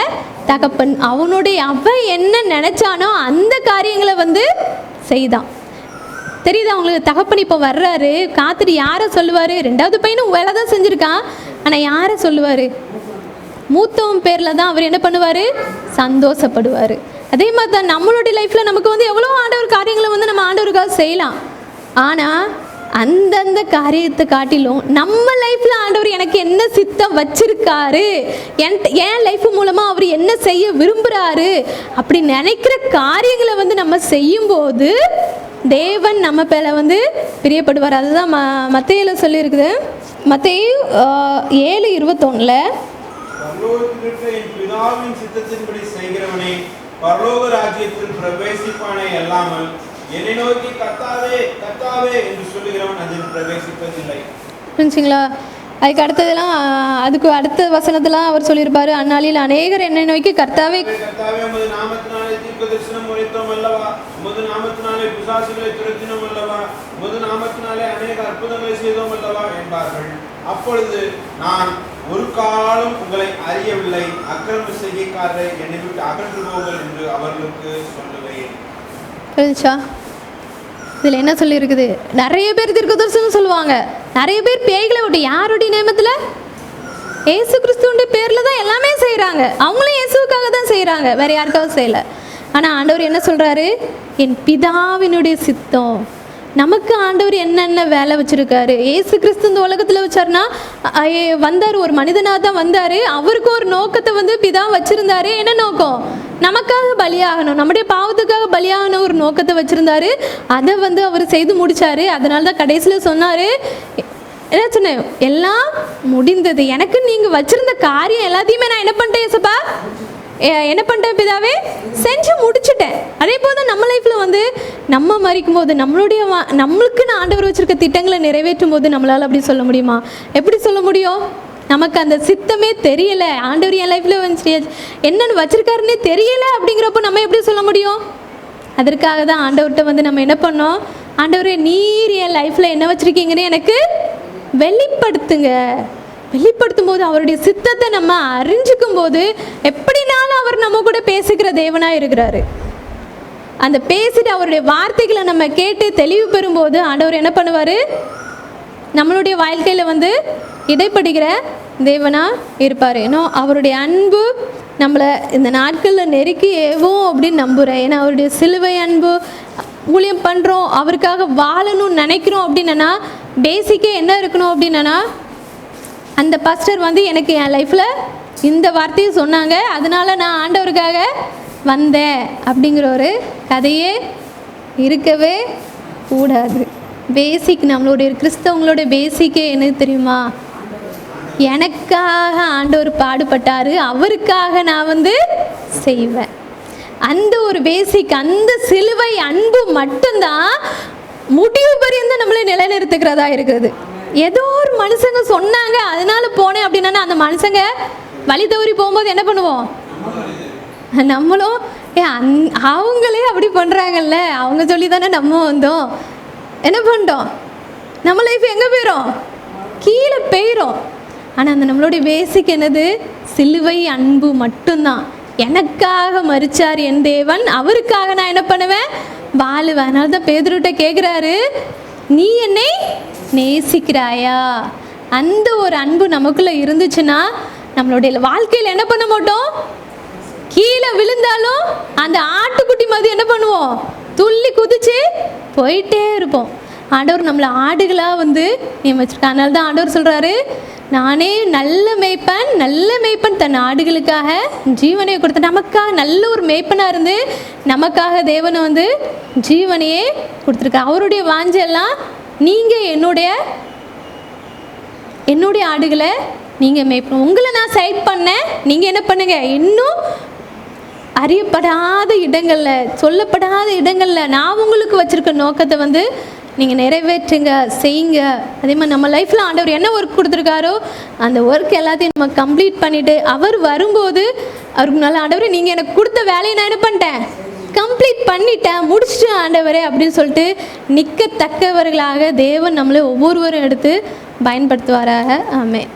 தகப்பன் அவன் என்ன நினைச்சானோ அந்த காரியங்களை வந்து செய்தான். தெரியுதா உங்களுக்கு, தகப்பன் இப்போ வர்றாரு, காத்துட்டு யாரை சொல்லுவார், 2வது பையனும் வேலை தான் செஞ்சுருக்கான், ஆனால் யாரை சொல்லுவார், மூத்தவன் பேரில் தான் அவர் என்ன பண்ணுவார், சந்தோஷப்படுவார். அதே மாதிரி தான் நம்மளுடைய லைஃப்பில் நமக்கு வந்து எவ்வளோ ஆண்டவர் காரியங்களை வந்து நம்ம ஆண்டவருக்காக செய்யலாம். ஆனால் அந்தந்த காரியத்தை காட்டிலும் நம்ம லைஃப்பில் ஆண்டவர் எனக்கு என்ன சித்தம் வச்சிருக்காரு, என் லைஃப் மூலமாக அவர் என்ன செய்ய விரும்புகிறாரு அப்படி நினைக்கிற காரியங்களை வந்து நம்ம செய்யும்போது தேவன் நம்ம பேர வந்து பிரியப்படுவார். அதுதான் மத்தேயுல சொல்லியிருக்குது. மத்தேயு 7:21 என் பிதாவின் சித்தத்தின்படி செய்கிறவனே பரலோக ராஜ்யத்தில் பிரவேசிப்பானே அல்லாமல் என்னை நோக்கி கர்த்தாவே கர்த்தாவே என்று சொல்லுகிறவன் அதில் பிரவேசிப்பதில்லை. புரிஞ்சுங்களா? அதுக்கு அடுத்த வசனத்தெல்லாம் அவர் சொல்லியிருப்பாரு, அந்நாளில் அநேகர் என்னை நோக்கி கர்த்தாவே கர்த்தாவே உமது நாமத்தினாலே தீர்க்கதரிசனம் உரைத்தோம் அல்லவா, உமது நாமத்தினாலே பிசாசுகளை துரத்தினோம் அல்லவா, உமது நாமத்தினாலே அநேக அற்புதங்களை செய்தோம் அல்லவா என்பார்கள். அப்பொழுது நான் ஒரு காலம் உங்களை அறியவில்லை, அக்கிரம செய்கைக்காரரை என்னை விட்டு அகன்று போங்கள் என்று அவர்களுக்கு சொல்லுவேன். புரிஞ்சுச்சா? இதில் என்ன சொல்லியிருக்குது, நிறைய பேர் தீர்க்கதரிசனம் சொல்லுவாங்க, நிறைய பேர் பேய்களை விட்டு யாருடைய நேமத்தில், ஏசு கிறிஸ்துவோட பேரில் தான் எல்லாமே செய்கிறாங்க. அவங்களும் இயேசுக்காக தான் செய்கிறாங்க, வேற யாருக்காவது செய்யலை. ஆனால் ஆண்டவர் என்ன சொல்கிறாரு, என் பிதாவினுடைய சித்தம். நமக்கு ஆண்டவர் என்னென்ன வேலை வச்சுருக்காரு. ஏசு கிறிஸ்து இந்த உலகத்தில் வச்சார்னா வந்தார், ஒரு மனிதனாக தான் வந்தார். அவருக்கு ஒரு நோக்கத்தை வந்து பிதா வச்சுருந்தாரு. என்ன நோக்கம், நமக்காக பலியாகணும், நம்முடைய பாவத்துக்காக பலியாகணும் ஒரு நோக்கத்தை வச்சுருந்தாரு. அதை வந்து அவர் செய்து முடித்தார். அதனால தான் கடைசியில் சொன்னார், என்ன சொன்னேன், எல்லாம் முடிந்தது, எனக்கு நீங்கள் வச்சுருந்த காரியம் எல்லாத்தையுமே நான் என்ன பண்ணிட்டேன் ஏசப்பா, என்ன பண்ணிட்டேன் பிதாவே, செஞ்சு முடிச்சுட்டேன். அதே போல் தான் நம்ம லைஃப்பில் வந்து நம்ம மறிக்கும் போது நம்மளுக்குன்னு ஆண்டவர் வச்சுருக்க திட்டங்களை நிறைவேற்றும் போது நம்மளால் அப்படி சொல்ல முடியுமா? எப்படி சொல்ல முடியும்? நமக்கு அந்த சித்தமே தெரியலை, ஆண்டவர் என் லைஃப்பில் வந்து என்னென்னு வச்சுருக்காருன்னே தெரியலை. அப்படிங்கிறப்போ நம்ம எப்படி சொல்ல முடியும்? அதற்காக தான் ஆண்டவர்கிட்ட வந்து நம்ம என்ன பண்ணோம், ஆண்டவரே நீர் என் லைஃப்பில் என்ன வச்சுருக்கீங்கன்னு எனக்கு வெளிப்படுத்துங்க. வெளிப்படுத்தும் போது அவருடைய சித்தத்தை நம்ம அறிஞ்சிக்கும் போது எப்படினாலும் அவர் நம்ம கூட பேசுகிற தேவனாக இருக்கிறாரு. அந்த பேசிட்டு அவருடைய வார்த்தைகளை நம்ம கேட்டு தெளிவு பெறும்போது ஆண்டவர் என்ன பண்ணுவார், நம்மளுடைய வாழ்க்கையில் வந்து இடைப்படுகிற தேவனாக இருப்பார். ஏன்னா அவருடைய அன்பு நம்மளை இந்த நாட்களில் நெருக்கி ஏவும் அப்படின்னு நம்புகிறேன். ஏன்னா அவருடைய சிலுவை அன்பு, ஊழியம் பண்ணுறோம், அவருக்காக வாழணும்னு நினைக்கிறோம் அப்படின்னா பேசிக்கே என்ன இருக்கணும் அப்படின்னா, அந்த பாஸ்டர் வந்து எனக்கு என் லைஃப்பில் இந்த வார்த்தையை சொன்னாங்க, அதனால நான் ஆண்டவருக்காக வந்தேன் அப்படிங்கிற ஒரு கதையே இருக்கவே கூடாது. பேசிக் நம்மளுடைய கிறிஸ்தவங்களோட பேசிக்கே என்ன தெரியுமா, எனக்காக ஆண்டவர் பாடுபட்டார், அவருக்காக நான் வந்து செய்வேன். அந்த ஒரு பேசிக், அந்த சிலுவை அன்பு மட்டும்தான் முடிவு பரியந்த நம்மளை நிலைநிறுத்துக்கிறதா இருக்குது. ஏதோ ஒரு மனுஷங்க சொன்னாங்க அதனால போனேன் அப்படின்னா அந்த மனுஷங்க வழி தவறி போகும்போது என்ன பண்ணுவோம், நம்மளும் அவங்களே அப்படி பண்ணுறாங்கல்ல, அவங்க சொல்லி தானே நம்ம வந்தோம், என்ன பண்ணிட்டோம், நம்ம லைஃப் எங்கே போயிடும், கீழே போயிடும். ஆனால் அந்த நம்மளுடைய பேசிக் என்னது, சிலுவை அன்பு மட்டும்தான். எனக்காக மரிச்சார் என் தேவன், அவருக்காக நான் என்ன பண்ணுவேன், வாழுவேன். அதனால தான் பேதுருட்ட கேட்குறாரு, நீ என்னை நேசிக்கிறாயா? அந்த ஒரு அன்பு நமக்குள்ளே இருந்துச்சுன்னா நம்மளுடைய வாழ்க்கையில் என்ன பண்ண மாட்டோம், கீழே விழுந்தாலும் அந்த ஆட்டுக்குட்டி மாதிரி என்ன பண்ணுவோம், துள்ளி குதிச்சு போயிட்டே இருப்போம். ஆண்டவர் நம்மளை ஆடுகளாக வந்து நியமிச்சிருக்கா. அதனால தான் ஆண்டவர் சொல்கிறாரு, நானே நல்ல மேய்ப்பன், நல்ல மேய்ப்பன் தன் ஆடுகளுக்காக ஜீவனையை கொடுத்த. நமக்காக நல்ல ஒரு மேய்ப்பனாக இருந்து நமக்காக தேவனை வந்து ஜீவனையே கொடுத்துருக்கா. அவருடைய வாஞ்செல்லாம், நீங்கள் என்னுடைய ஆடுகளை நீங்கள் மேய்ப்பணும், உங்களை நான் சைட் பண்ணேன், நீங்கள் என்ன பண்ணுங்க, இன்னும் அறியப்படாத இடங்களில், சொல்லப்படாத இடங்களில் நான் உங்களுக்கு வச்சுருக்க நோக்கத்தை வந்து நீங்கள் நிறைவேற்றுங்க, செய்யுங்க. அதே மாதிரி நம்ம லைஃப்பில் ஆண்டவர் என்ன ஒர்க் கொடுத்துருக்காரோ அந்த ஒர்க் எல்லாத்தையும் நம்ம கம்ப்ளீட் பண்ணிவிட்டு அவர் வரும்போது அவருக்கு நல்ல, ஆண்டவரே நீங்கள் எனக்கு கொடுத்த வேலையை நான் என்ன பண்ணிட்டேன், கம்ப்ளீட் பண்ணிட்டேன், முடிச்சுட்டு ஆண்டவரே அப்படின்னு சொல்லிட்டு நிற்கத்தக்கவர்களாக தேவன் நம்மளை ஒவ்வொருவரும் எடுத்து பயன்படுத்துவாராக. ஆமென்.